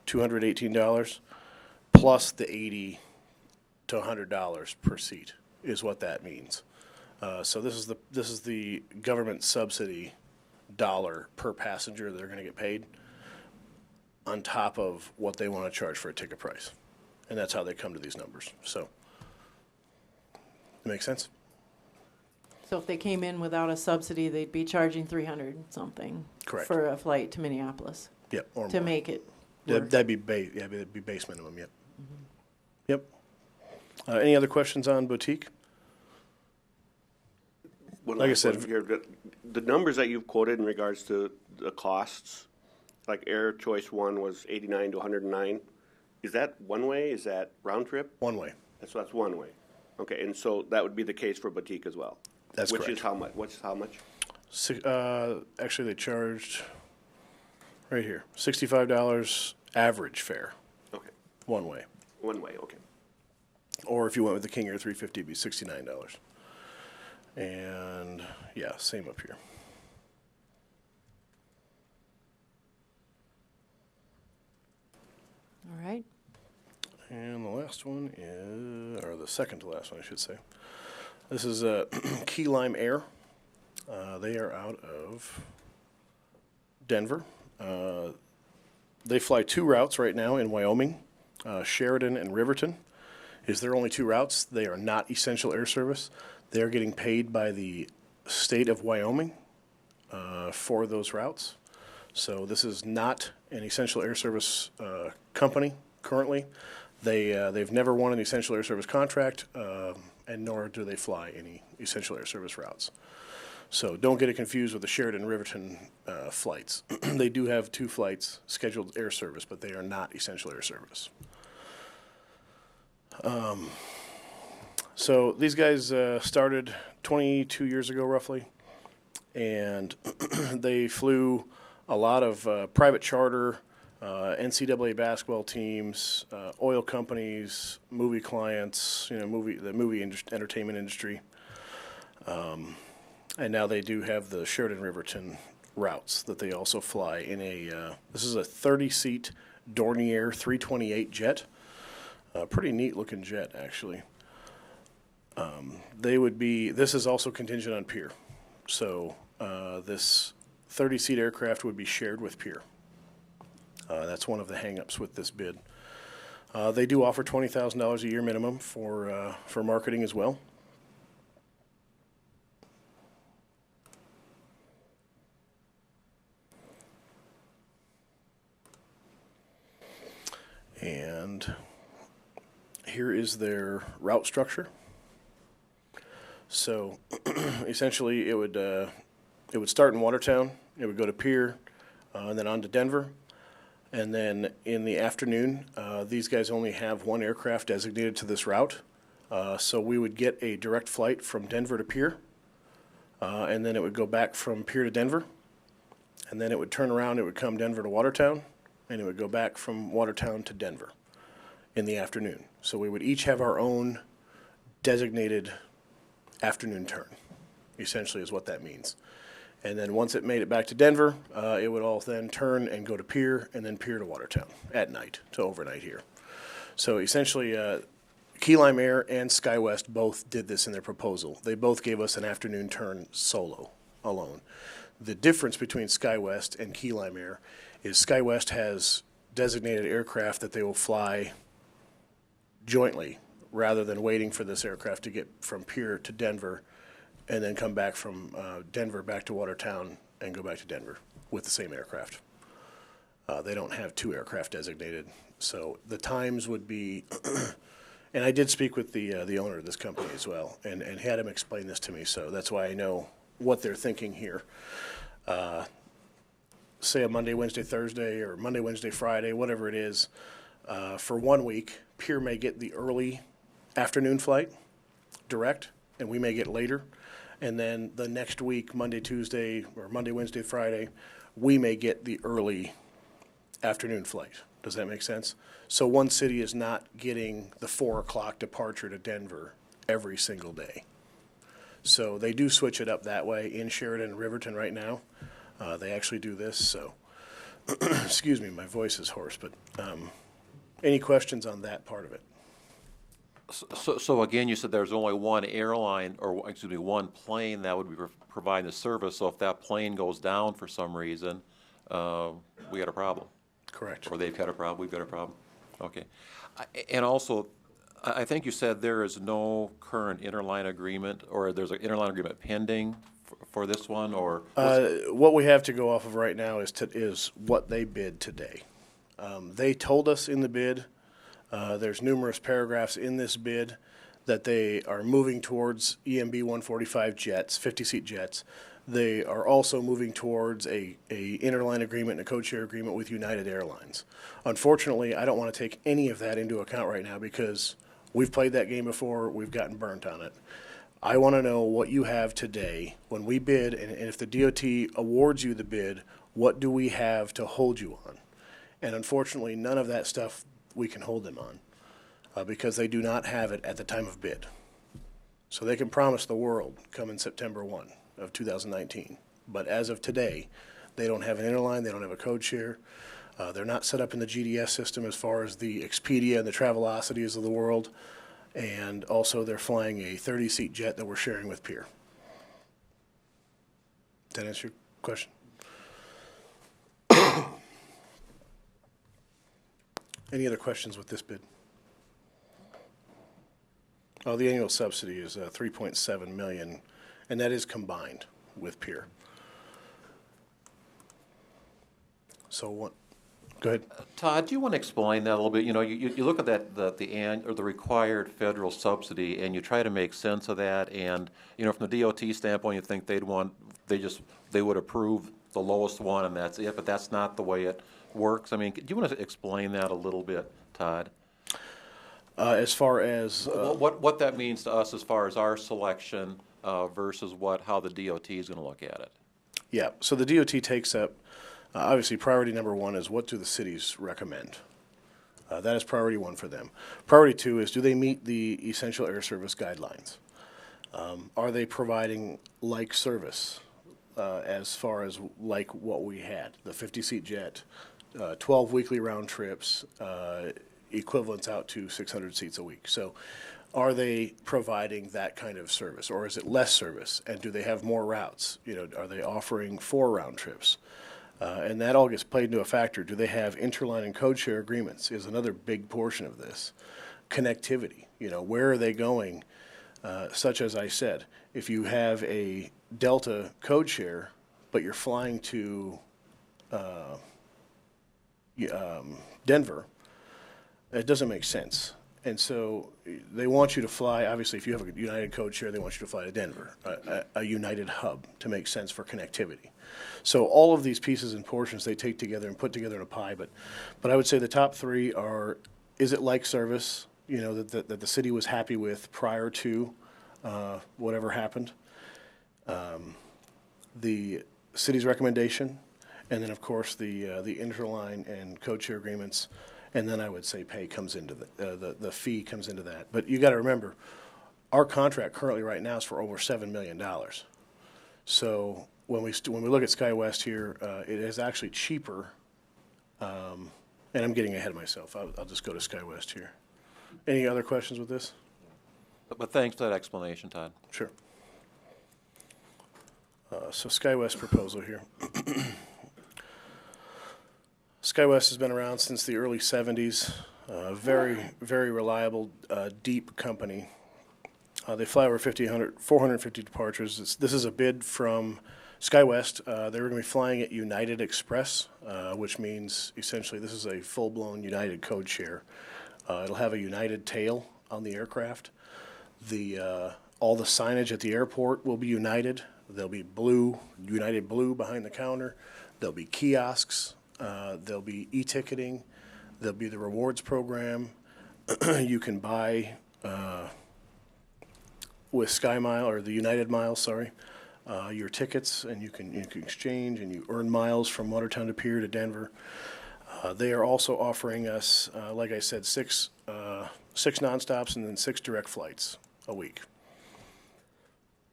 L: $218, plus the $80 to $100 per seat is what that means. So this is the government subsidy dollar per passenger that they're going to get paid on top of what they want to charge for a ticket price. And that's how they come to these numbers. So, make sense?
A: So if they came in without a subsidy, they'd be charging 300 something.
L: Correct.
A: For a flight to Minneapolis.
L: Yep, or
A: to
L: more.
A: make it
L: That'd be base minimum, yep. Mm-hmm. Yep. Any other questions on Boutique? Like I said,
H: here, the numbers that you've quoted in regards to the costs, like Air Choice 1 was 89 to 109. Is that one way? Is that round trip?
L: One way.
H: That's one way. Okay, and so that would be the case for Boutique as well.
L: That's
H: Which
L: correct.
H: is how much? What's how much?
L: Actually, they charged right here $65 average fare.
H: Okay.
L: One way.
H: One way. Okay.
L: Or if you went with the King Air 350, it'd be $69. And yeah, same up here.
A: All right.
L: And the last one is, or the second to last one, I should say. This is Key Lime Air. They are out of Denver. They fly 2 routes right now in Wyoming, Sheridan and Riverton. Is there only 2 routes? They are not Essential Air Service. They are getting paid by the state of Wyoming for those routes. So this is not an Essential Air Service company currently. They've never won an Essential Air Service contract, and nor do they fly any Essential Air Service routes. So don't get it confused with the Sheridan Riverton flights. They do have 2 flights scheduled air service, but they are not Essential Air Service. So these guys started 22 years ago, roughly, and they flew a lot of private charter, NCAA basketball teams, oil companies, movie clients, the movie entertainment industry. And now they do have the Sheridan Riverton routes that they also fly in this is a 30-seat Dornier 328 jet. Pretty neat looking jet, actually. This is also contingent on Pier. So this 30-seat aircraft would be shared with Pier. That's one of the hangups with this bid. They do offer $20,000 a year minimum for marketing as well. And here is their route structure. So essentially it would start in Watertown, it would go to Pier, and then on to Denver. And then in the afternoon, these guys only have one aircraft designated to this route. So we would get a direct flight from Denver to Pier, and then it would go back from Pier to Denver. And then it would turn around, it would come Denver to Watertown, and it would go back from Watertown to Denver in the afternoon. So we would each have our own designated afternoon turn, essentially is what that means. And then once it made it back to Denver, it would all then turn and go to Pier, and then Pier to Watertown at night to overnight here. So essentially, Key Lime Air and SkyWest both did this in their proposal. They both gave us an afternoon turn solo, alone. The difference between SkyWest and Key Lime Air is SkyWest has designated aircraft that they will fly jointly rather than waiting for this aircraft to get from Pier to Denver and then come back from Denver back to Watertown and go back to Denver with the same aircraft. They don't have two aircraft designated. So the times would be, and I did speak with the owner of this company as well and had him explain this to me, so that's why I know what they're thinking here. Say a Monday, Wednesday, Thursday, or Monday, Wednesday, Friday, whatever it is, for 1 week, Pier may get the early afternoon flight direct, and we may get later. And then the next week, Monday, Tuesday, or Monday, Wednesday, Friday, we may get the early afternoon flight. Does that make sense? So one city is not getting the 4 o'clock departure to Denver every single day. So they do switch it up that way in Sheridan and Riverton right now. They actually do this, so excuse me, my voice is hoarse, but any questions on that part of it?
B: So again, you said there's only one airline, or excuse me, one plane that would be providing the service. So if that plane goes down for some reason, we got a problem.
L: Correct.
B: Or they've got a problem, we've got a problem. Okay. And also, I think you said there is no current interline agreement, or there's an interline agreement pending for this one, or?
L: What we have to go off of right now is what they bid today. They told us in the bid, there's numerous paragraphs in this bid that they are moving towards EMB 145 jets, 50-seat jets. They are also moving towards a interline agreement and a code-share agreement with United Airlines. Unfortunately, I don't want to take any of that into account right now because we've played that game before, we've gotten burnt on it. I want to know what you have today when we bid, and if the DOT awards you the bid, what do we have to hold you on? And unfortunately, none of that stuff we can hold them on because they do not have it at the time of bid. So they can promise the world coming September 1 of 2019. But as of today, they don't have an interline, they don't have a code share. They're not set up in the GDS system as far as the Expedia and the Travelocities of the world. And also they're flying a 30-seat jet that we're sharing with Pier. Did that answer your question? Any other questions with this bid? Oh, the annual subsidy is $3.7 million, and that is combined with Pier. So what? Go ahead.
B: Todd, do you want to explain that a little bit? You know, you look at that the required federal subsidy, and you try to make sense of that. And you know, from the DOT standpoint, you think they would approve the lowest one, and that's it. But that's not the way it works. I mean, do you want to explain that a little bit, Todd?
L: As far as
B: what that means to us, as far as our selection versus how the DOT is going to look at it.
L: Yeah. So the DOT takes up. Obviously, priority number 1 is what do the cities recommend? That is priority 1 for them. Priority 2 is do they meet the essential air service guidelines? Are they providing like service as far as like what we had, the 50-seat jet, 12 weekly round trips, equivalents out to 600 seats a week. So are they providing that kind of service, or is it less service? And do they have more routes? You know, are they offering 4 round trips? And that all gets played into a factor. Do they have interline and code share agreements is another big portion of this. Connectivity, you know, where are they going? Such as I said, if you have a Delta code share, but you're flying to Denver, it doesn't make sense. And so they want you to fly, obviously, if you have a United code share, they want you to fly to Denver, a United hub, to make sense for connectivity. So all of these pieces and portions they take together and put together in a pie. But I would say the top 3 are, is it like service, you know, that the city was happy with prior to whatever happened, the city's recommendation, and then, of course, the interline and code share agreements. And then I would say pay comes into the fee comes into that. But you got to remember, our contract currently right now is for over $7 million. So when we look at SkyWest here, it is actually cheaper. And I'm getting ahead of myself. I'll just go to SkyWest here. Any other questions with this?
B: But thanks for that explanation, Todd.
L: Sure. So SkyWest proposal here. SkyWest has been around since the early 70s. Very, very reliable, deep company. They fly over 450 departures. This is a bid from SkyWest. They're going to be flying at United Express, which means essentially this is a full-blown United code share. It'll have a United tail on the aircraft. All the signage at the airport will be United. There'll be blue, United blue behind the counter. There'll be kiosks. There'll be e-ticketing. There'll be the rewards program. You can buy with SkyMile, or the United Miles, sorry, your tickets, and you can exchange, and you earn miles from Watertown to Pier to Denver. They are also offering us, like I said, six nonstops and then 6 direct flights a week.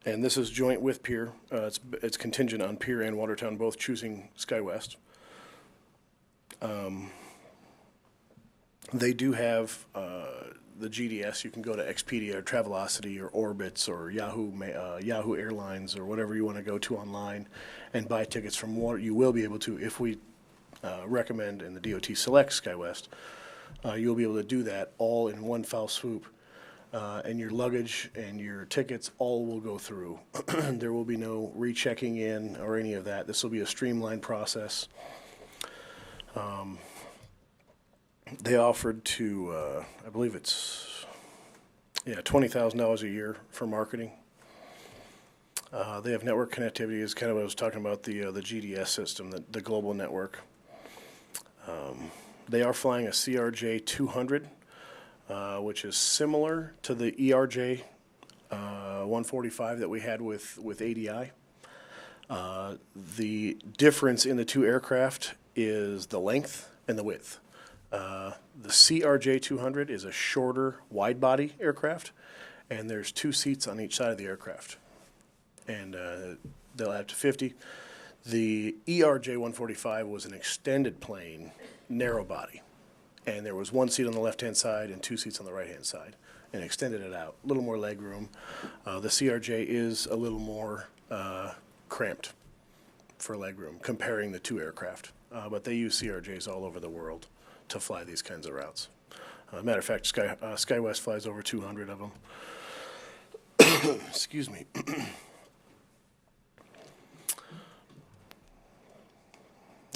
L: And this is joint with Pier. It's contingent on Pier and Watertown both choosing SkyWest. They do have the GDS. You can go to Expedia or Travelocity or Orbitz or Yahoo Airlines or whatever you want to go to online and buy tickets from Water. You will be able to, if we recommend and the DOT selects SkyWest, you'll be able to do that all in one foul swoop. And your luggage and your tickets all will go through. There will be no rechecking in or any of that. This will be a streamlined process. They offered to, I believe it's, $20,000 a year for marketing. They have network connectivity, is kind of what I was talking about, the GDS system, the global network. They are flying a CRJ 200, which is similar to the ERJ 145 that we had with ADI. The difference in the 2 aircraft is the length and the width. The CRJ 200 is a shorter wide-body aircraft, and there's 2 seats on each side of the aircraft. And they'll have to 50. The ERJ 145 was an extended plane, narrow body. And there was 1 seat on the left-hand side and 2 seats on the right-hand side, and extended it out. A little more leg room. The CRJ is a little more cramped for leg room, comparing the 2 aircraft. But they use CRJs all over the world to fly these kinds of routes. Matter of fact, SkyWest flies over 200 of them. Excuse me.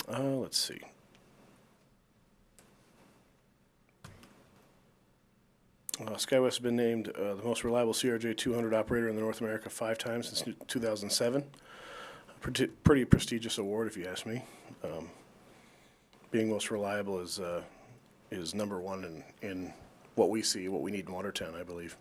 L: Let's see. SkyWest has been named the most reliable CRJ 200 operator in North America 5 times since 2007. Pretty prestigious award, if you ask me. Being most reliable is number one in what we see, what we need in Watertown, I believe.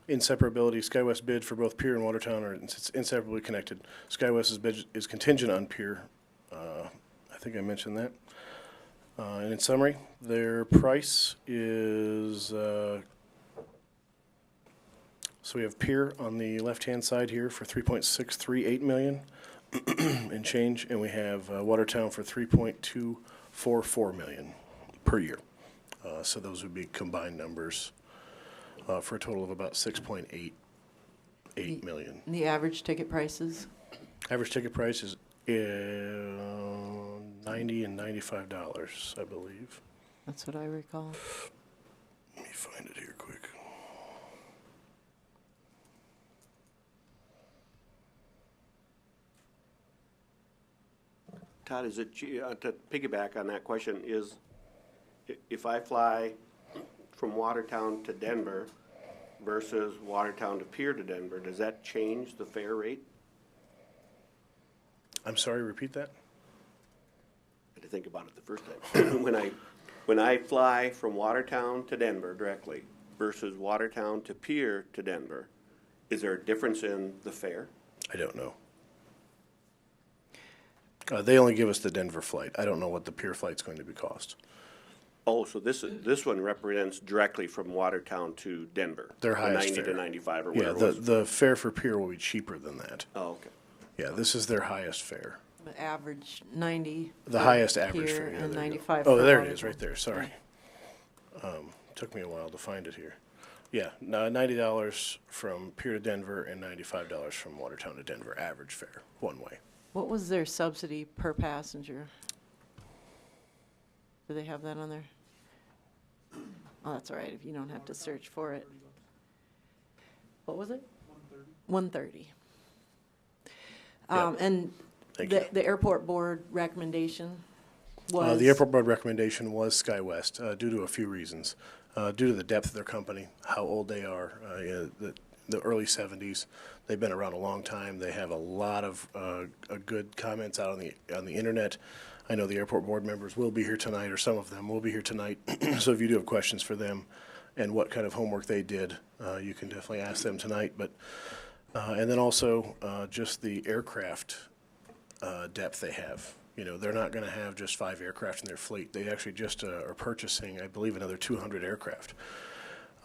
L: Inseparability. SkyWest bid for both Pier and Watertown are inseparably connected. SkyWest's bid is contingent on Pier. I think I mentioned that. And in summary, their price is So we have Pier on the left-hand side here for 3.638 million and change, and we have Watertown for 3.244 million per year. So those would be combined numbers for a total of about 6.88 million.
A: The average ticket prices?
L: Average ticket price is $90 and $95, I believe.
A: That's what I recall.
L: Let me find it here quick.
H: Todd, is it, to piggyback on that question, is if I fly from Watertown to Denver versus Watertown to Pier to Denver, does that change the fare rate?
L: I'm sorry, repeat that?
H: I had to think about it the first time. When I fly from Watertown to Denver directly versus Watertown to Pier to Denver, is there a difference in the fare?
L: I don't know. They only give us the Denver flight. I don't know what the Pier flight's going to be cost.
H: Oh, so this one represents directly from Watertown to Denver?
L: Their highest
H: 90
L: fare.
H: to 95 or
L: Yeah,
H: whatever it was?
L: the fare for Pier will be cheaper than that.
H: Oh, okay.
L: Yeah, this is their highest fare.
A: The average 90.
L: The
A: for
L: highest average
A: Pier
L: fare. Yeah,
A: and
L: there you go.
A: 95
L: Oh,
A: for
L: there it
A: Watertown.
L: is, right there, sorry. Took me a while to find it here. Yeah, $90 from Pier to Denver and $95 from Watertown to Denver, average fare, one way.
A: What was their subsidy per passenger? Do they have that on there? Oh, that's all right, if you don't have to search for it. What was it? 130. And
L: Thank you.
A: the airport board recommendation was?
L: The airport board recommendation was SkyWest due to a few reasons. Due to the depth of their company, how old they are, the early 70s. They've been around a long time. They have a lot of good comments out on the internet. I know the airport board members will be here tonight, or some of them will be here tonight. So if you do have questions for them and what kind of homework they did, you can definitely ask them tonight. But and then also just the aircraft depth they have. You know, they're not going to have just 5 aircraft in their fleet. They actually just are purchasing, I believe, another 200 aircraft.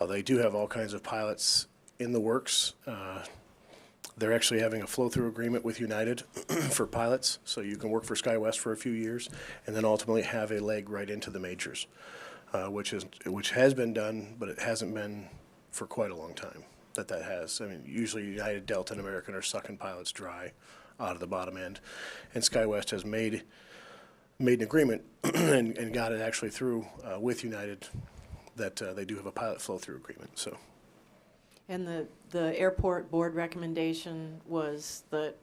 L: They do have all kinds of pilots in the works. They're actually having a flow-through agreement with United for pilots, so you can work for SkyWest for a few years and then ultimately have a leg right into the majors, which has been done, but it hasn't been for quite a long time that has. I mean, usually United, Delta, and American are sucking pilots dry out of the bottom end, and SkyWest has made an agreement and got it actually through with United that they do have a pilot flow-through agreement. So.
A: And the airport board recommendation was that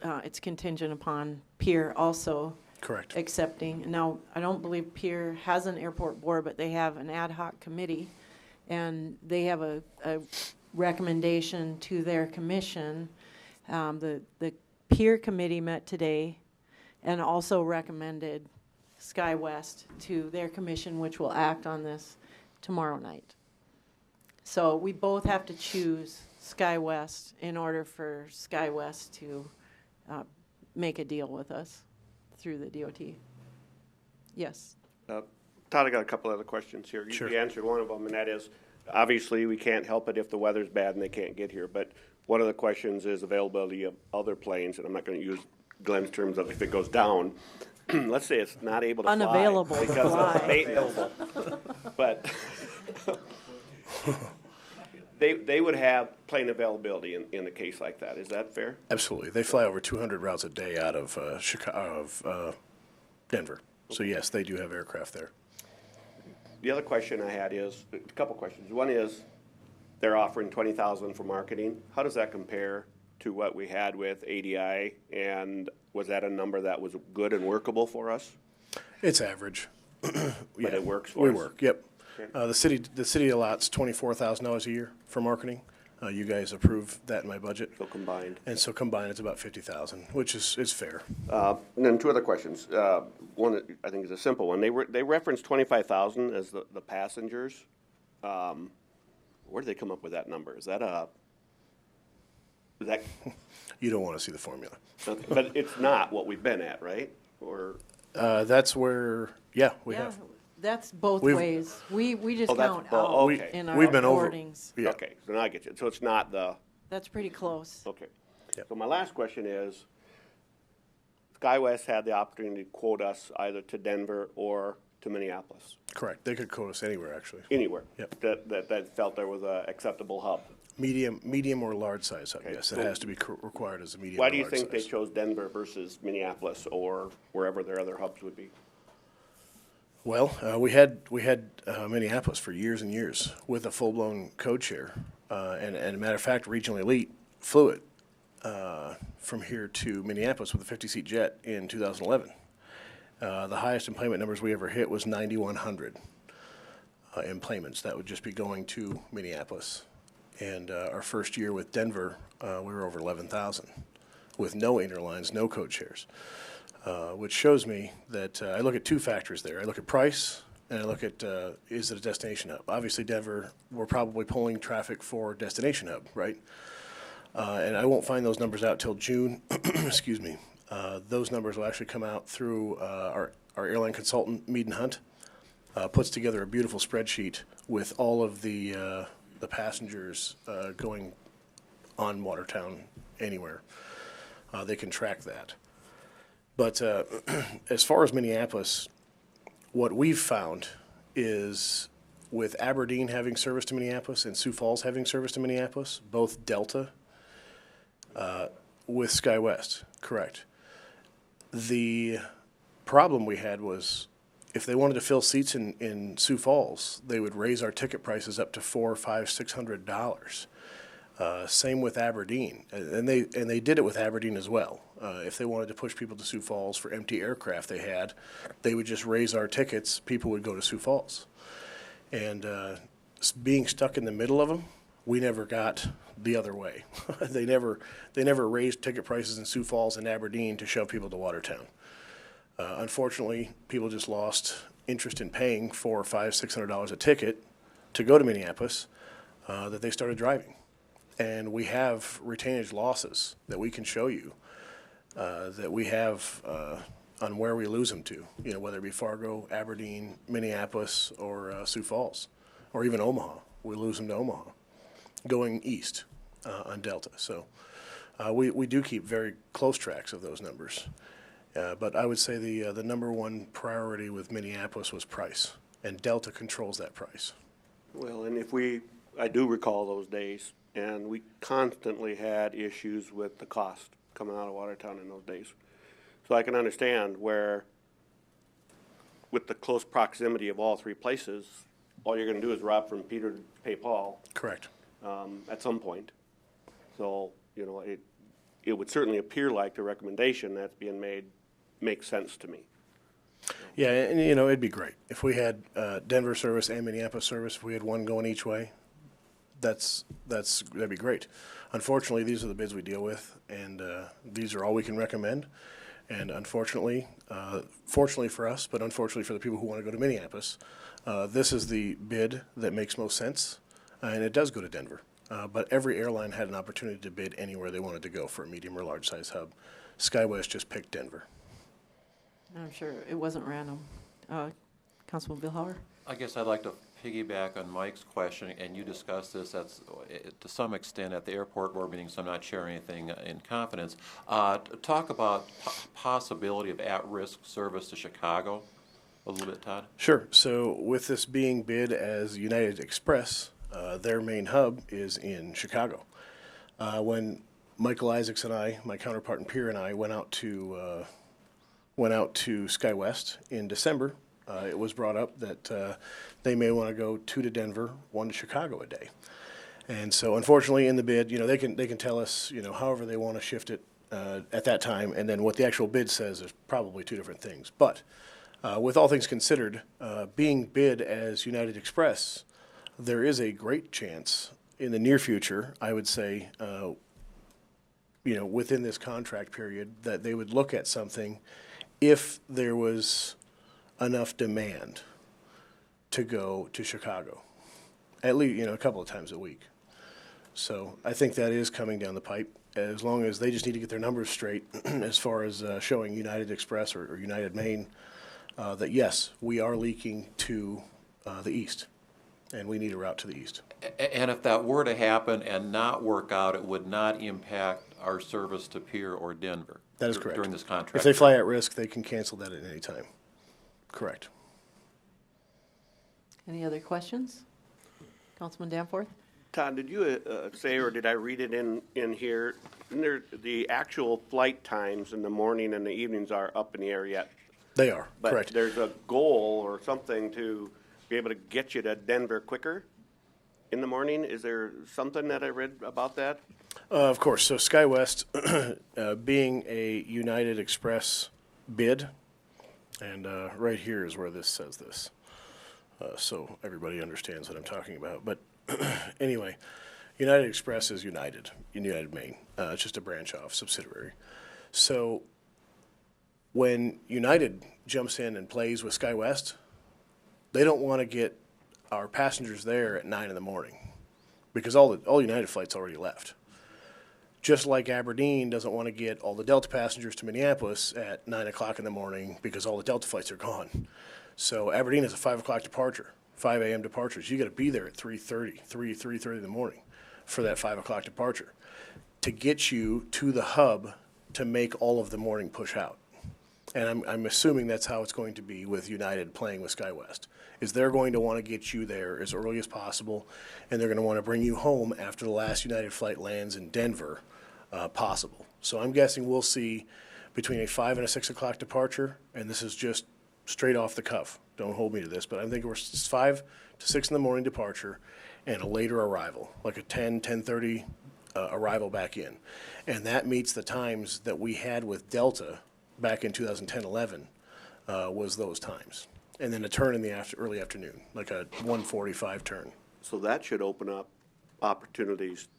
A: it's contingent upon Pier also
L: Correct.
A: accepting. Now, I don't believe Pier has an airport board, but they have an ad hoc committee, and they have a recommendation to their commission. The Pier committee met today and also recommended SkyWest to their commission, which will act on this tomorrow night. So we both have to choose SkyWest in order for SkyWest to make a deal with us through the DOT. Yes.
H: Todd, I got a couple other questions here.
L: Sure.
H: You answered one of them, and that is, obviously, we can't help it if the weather's bad and they can't get here, but one of the questions is availability of other planes, and I'm not going to use Glenn's terms of if it goes down. Let's say it's not able to
A: Unavailable
H: fly
A: to
H: because
A: fly.
H: of available. But they would have plane availability in a case like that. Is that fair?
L: Absolutely. They fly over 200 routes a day out of Denver. So yes, they do have aircraft there.
H: The other question I had is, a couple questions. One is, they're offering $20,000 for marketing. How does that compare to what we had with ADI? And was that a number that was good and workable for us?
L: It's average.
H: But it works for
L: We
H: us?
L: work, yep.
H: Okay.
L: The city allots $24,000 a year for marketing. You guys approved that in my budget.
H: So combined.
L: And so combined, it's about $50,000, which is fair.
H: And then 2 other questions. One, I think is a simple one. They referenced 25,000 as the passengers. Where did they come up with that number? Is that
L: You don't want to see the formula.
H: but it's not what we've been at, right? Or
L: That's where, yeah, we have.
A: That's both
L: We've-
A: ways. We just
H: Oh, that's
A: count
H: both.
A: out
H: Okay.
A: in our
L: We've been over-
A: boardings.
L: Yeah.
H: Okay, so now I get you. So it's not the,
A: That's pretty close.
H: okay.
L: Yep.
H: So my last question is, SkyWest had the opportunity to quote us either to Denver or to Minneapolis,
L: Correct. They could quote us anywhere, actually.
H: anywhere.
L: Yep.
H: That felt there was a acceptable hub.
L: Medium or large size hub,
H: Okay,
L: yes.
H: so
L: It has to be required as a medium
H: Why
L: or
H: do you
L: large
H: think they
L: size.
H: chose Denver versus Minneapolis or wherever their other hubs would be?
L: Well, we had Minneapolis for years and years with a full-blown code share. And a matter of fact, Regional Elite flew it from here to Minneapolis with a 50-seat jet in 2011. The highest employment numbers we ever hit was 9,100 employments. That would just be going to Minneapolis. And our first year with Denver, we were over 11,000 with no interlines, no code shares, which shows me that I look at two factors there. I look at price and I look at is it a destination hub? Obviously, Denver, we're probably pulling traffic for destination hub, right? And I won't find those numbers out till June. Excuse me. Those numbers will actually come out through our airline consultant, Mead and Hunt, puts together a beautiful spreadsheet with all of the passengers going on Watertown anywhere. They can track that. But as far as Minneapolis, what we've found is with Aberdeen having service to Minneapolis and Sioux Falls having service to Minneapolis, both Delta with SkyWest, correct. The problem we had was if they wanted to fill seats in Sioux Falls, they would raise our ticket prices up to $400, $500, $600. Same with Aberdeen, and they did it with Aberdeen as well. If they wanted to push people to Sioux Falls for empty aircraft they had, they would just raise our tickets. People would go to Sioux Falls, and being stuck in the middle of them, we never got the other way. They never raised ticket prices in Sioux Falls and Aberdeen to shove people to Watertown. Unfortunately, people just lost interest in paying $400, $500, $600 a ticket to go to Minneapolis that they started driving. And we have retainage losses that we can show you that we have on where we lose them to, whether it be Fargo, Aberdeen, Minneapolis, or Sioux Falls, or even Omaha. We lose them to Omaha going east on Delta. So we do keep very close tracks of those numbers. But I would say the number one priority with Minneapolis was price, and Delta controls that price.
H: Well, and I do recall those days, and we constantly had issues with the cost coming out of Watertown in those days. So I can understand where, with the close proximity of all three places, all you're going to do is rob from Peter to pay Paul.
L: Correct.
H: At some point. So, it would certainly appear like the recommendation that's being made makes sense to me.
L: Yeah, and it'd be great if we had Denver service and Minneapolis service. If we had one going each way, that'd be great. Unfortunately, these are the bids we deal with, and these are all we can recommend. And unfortunately, fortunately for us, but unfortunately for the people who want to go to Minneapolis, this is the bid that makes most sense, and it does go to Denver. But every airline had an opportunity to bid anywhere they wanted to go for a medium or large size hub. SkyWest just picked Denver.
A: I'm sure it wasn't random. Councilman Billhauer?
B: I guess I'd like to piggyback on Mike's question, and you discussed this to some extent at the airport board meeting, so I'm not sharing anything in confidence. Talk about possibility of at-risk service to Chicago a little bit, Todd.
L: Sure. So with this being bid as United Express, their main hub is in Chicago. When Michael Isaacs and I, my counterpart in Pier, and I went out to SkyWest in December, it was brought up that they may want to go 2 to Denver, 1 to Chicago a day. And so unfortunately in the bid, they can tell us, however they want to shift it at that time, and then what the actual bid says is probably 2 different things. But with all things considered, being bid as United Express, there is a great chance in the near future, I would say, within this contract period, that they would look at something if there was enough demand to go to Chicago, at least, a couple of times a week. So I think that is coming down the pipe, as long as they just need to get their numbers straight as far as showing United Express or United Main that yes, we are leaking to the east, and we need a route to the east.
B: And if that were to happen and not work out, it would not impact our service to Pierre or Denver?
L: That is correct.
B: During this contract?
L: If they fly at risk, they can cancel that at any time. Correct.
A: Any other questions? Councilman Danforth?
H: Todd, did you say, or did I read it in here, the actual flight times in the morning and the evenings are up in the air yet?
L: They are,
H: But
L: correct.
H: there's a goal or something to be able to get you to Denver quicker in the morning? Is there something that I read about that?
L: Of course. So SkyWest, being a United Express bid, and right here is where this says this. So everybody understands what I'm talking about. But anyway, United Express is United, in United Maine. It's just a branch off subsidiary. So when United jumps in and plays with SkyWest, they don't want to get our passengers there at 9 in the morning because all United flights already left. Just like Aberdeen doesn't want to get all the Delta passengers to Minneapolis at 9 o'clock in the morning because all the Delta flights are gone. So Aberdeen is a 5 o'clock departure, 5 a.m. departures. You got to be there at 3:30 in the morning for that 5 o'clock departure to get you to the hub to make all of the morning push out. And I'm assuming that's how it's going to be with United playing with SkyWest, is they're going to want to get you there as early as possible, and they're going to want to bring you home after the last United flight lands in Denver possible. So I'm guessing we'll see between a 5 and a 6 o'clock departure, and this is just straight off the cuff. Don't hold me to this, but I'm thinking we're 5 to 6 in the morning departure and a later arrival, like a 10:30 arrival back in. And that meets the times that we had with Delta back in 2010-11 was those times. And then a turn in the early afternoon, like a 1:45 turn.
H: So that should open up opportunities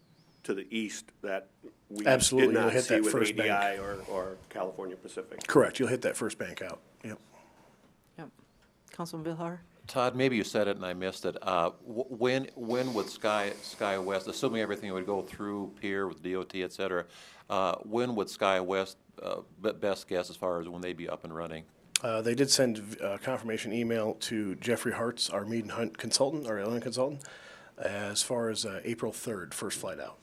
H: to the east that we
L: Absolutely,
H: did
L: you'll
H: not
L: hit
H: see
L: that
H: with
L: first
H: ADI
L: bank.
H: or California Pacific.
L: Correct, you'll hit that first bank out. Yep.
A: Yep. Councilman Billhar?
B: Todd, maybe you said it and I missed it. When would SkyWest, assuming everything would go through Pier with DOT, et cetera, when would SkyWest, best guess as far as when they'd be up and running?
L: They did send a confirmation email to Jeffrey Hartz, our Mead and Hunt consultant, our airline consultant, as far as April 3rd, first flight out,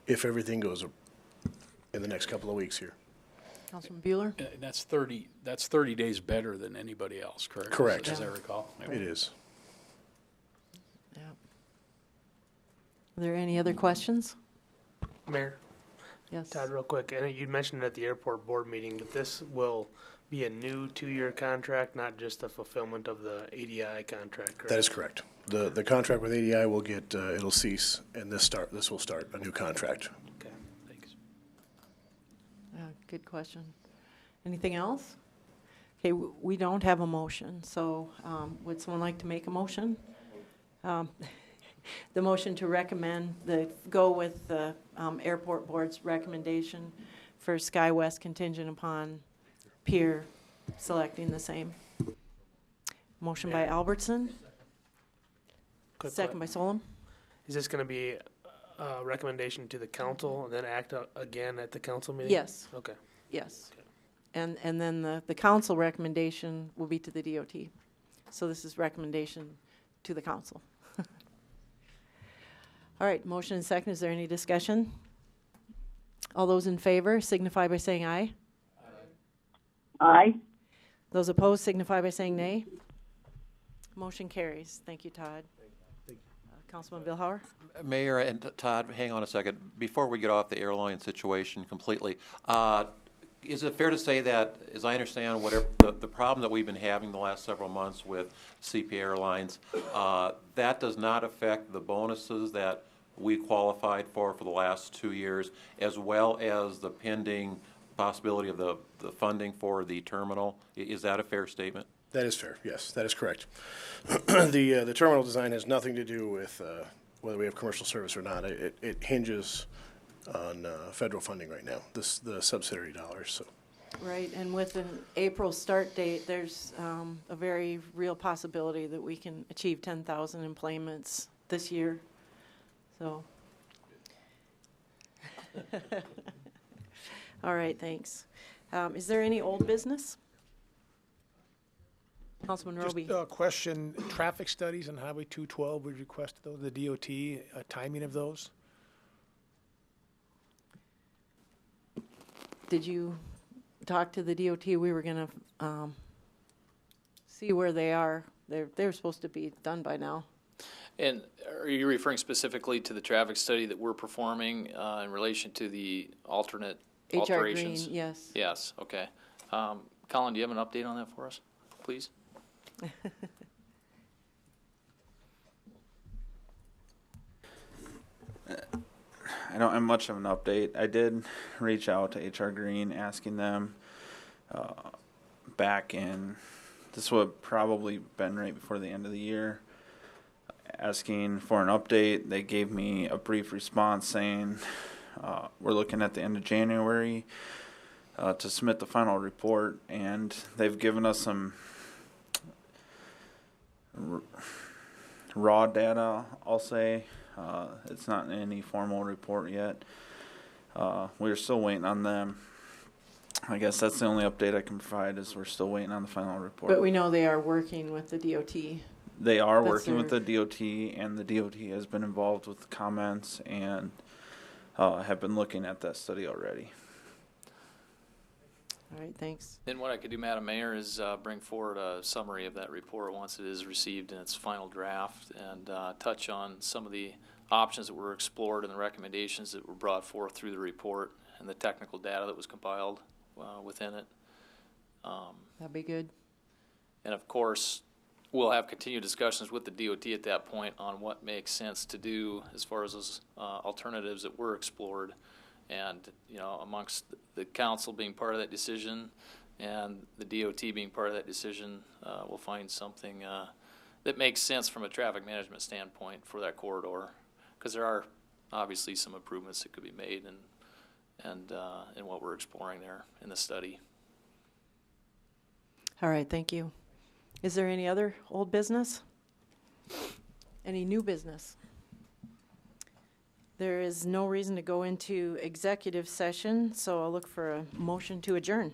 L: if everything goes in the next couple of weeks here.
A: Councilman Bueller?
G: That's 30 days better than anybody else, correct?
L: Correct.
G: As I recall.
L: It is.
A: Yeah. Are there any other questions?
N: Mayor,
A: Yes.
N: Todd, real quick, and you mentioned it at the airport board meeting, but this will be a new 2-year contract, not just the fulfillment of the ADI contract, correct?
L: That is correct. The contract with ADI will get, it'll cease, and this will start a new contract.
N: Okay, thanks.
A: Good question. Anything else? Okay, we don't have a motion, so would someone like to make a motion? The motion to recommend, go with the airport board's recommendation for SkyWest contingent upon Pier selecting the same. Motion by Albertson,
N: Quick
A: second by Solom.
N: Is this going to be a recommendation to the council and then act again at the council meeting?
A: Yes.
N: Okay.
A: Yes. And then the council recommendation will be to the DOT. So this is recommendation to the council. All right, motion and second. Is there any discussion? All those in favor signify by saying aye.
C: Aye.
A: Those opposed signify by saying nay. Motion carries. Thank you, Todd. Councilman Billhauer?
B: Mayor and Todd, hang on a second. Before we get off the airline situation completely, is it fair to say that, as I understand, whatever the problem that we've been having the last several months with CP Airlines, that does not affect the bonuses that we qualified for the last 2 years, as well as the pending possibility of the funding for the terminal? Is that a fair statement?
L: That is fair, yes, that is correct. The terminal design has nothing to do with whether we have commercial service or not. It hinges on federal funding right now, the subsidiary dollars. So.
A: Right, and with an April start date, there's a very real possibility that we can achieve 10,000 employments this year. So, all right, thanks. Is there any old business? Councilman
I: Just
A: Roby.
I: a question, traffic studies on Highway 212, we requested those, the DOT, timing of those?
A: Did you talk to the DOT? We were gonna see where they are. They're supposed to be done by now.
D: And are you referring specifically to the traffic study that we're performing in relation to the alternate
A: HR
D: alterations?
A: Green, yes.
D: Yes, okay. Colin, do you have an update on that for us, please?
K: I don't have much of an update. I did reach out to HR Green asking them back in, this would have probably been right before the end of the year, asking for an update. They gave me a brief response saying we're looking at the end of January to submit the final report, and they've given us some raw data, I'll say. It's not in any formal report yet. We're still waiting on them. I guess that's the only update I can provide is we're still waiting on the final report.
A: But we know they are working with the DOT.
K: They are
A: That's
K: working with
A: their-
K: the DOT, and the DOT has been involved with the comments and have been looking at that study already.
A: All right, thanks.
D: Then what I could do, Madam Mayor, is bring forward a summary of that report once it is received in its final draft and touch on some of the options that were explored and the recommendations that were brought forth through the report and the technical data that was compiled within it.
A: That'd be good.
D: And of course, we'll have continued discussions with the DOT at that point on what makes sense to do as far as those alternatives that were explored. And, you know, amongst the council being part of that decision and the DOT being part of that decision, we'll find something that makes sense from a traffic management standpoint for that corridor. Because there are obviously some improvements that could be made and in what we're exploring there in the study.
A: All right, thank you. Is there any other old business? Any new business? There is no reason to go into executive session, so I'll look for a motion to adjourn.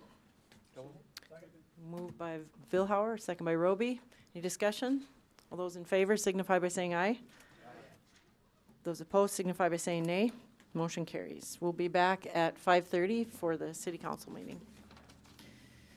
A: Moved by Vilhauer, second by Roby. Any discussion? All those in favor signify by saying aye. Those opposed signify by saying nay. Motion carries. We'll be back at 5:30 for the city council meeting.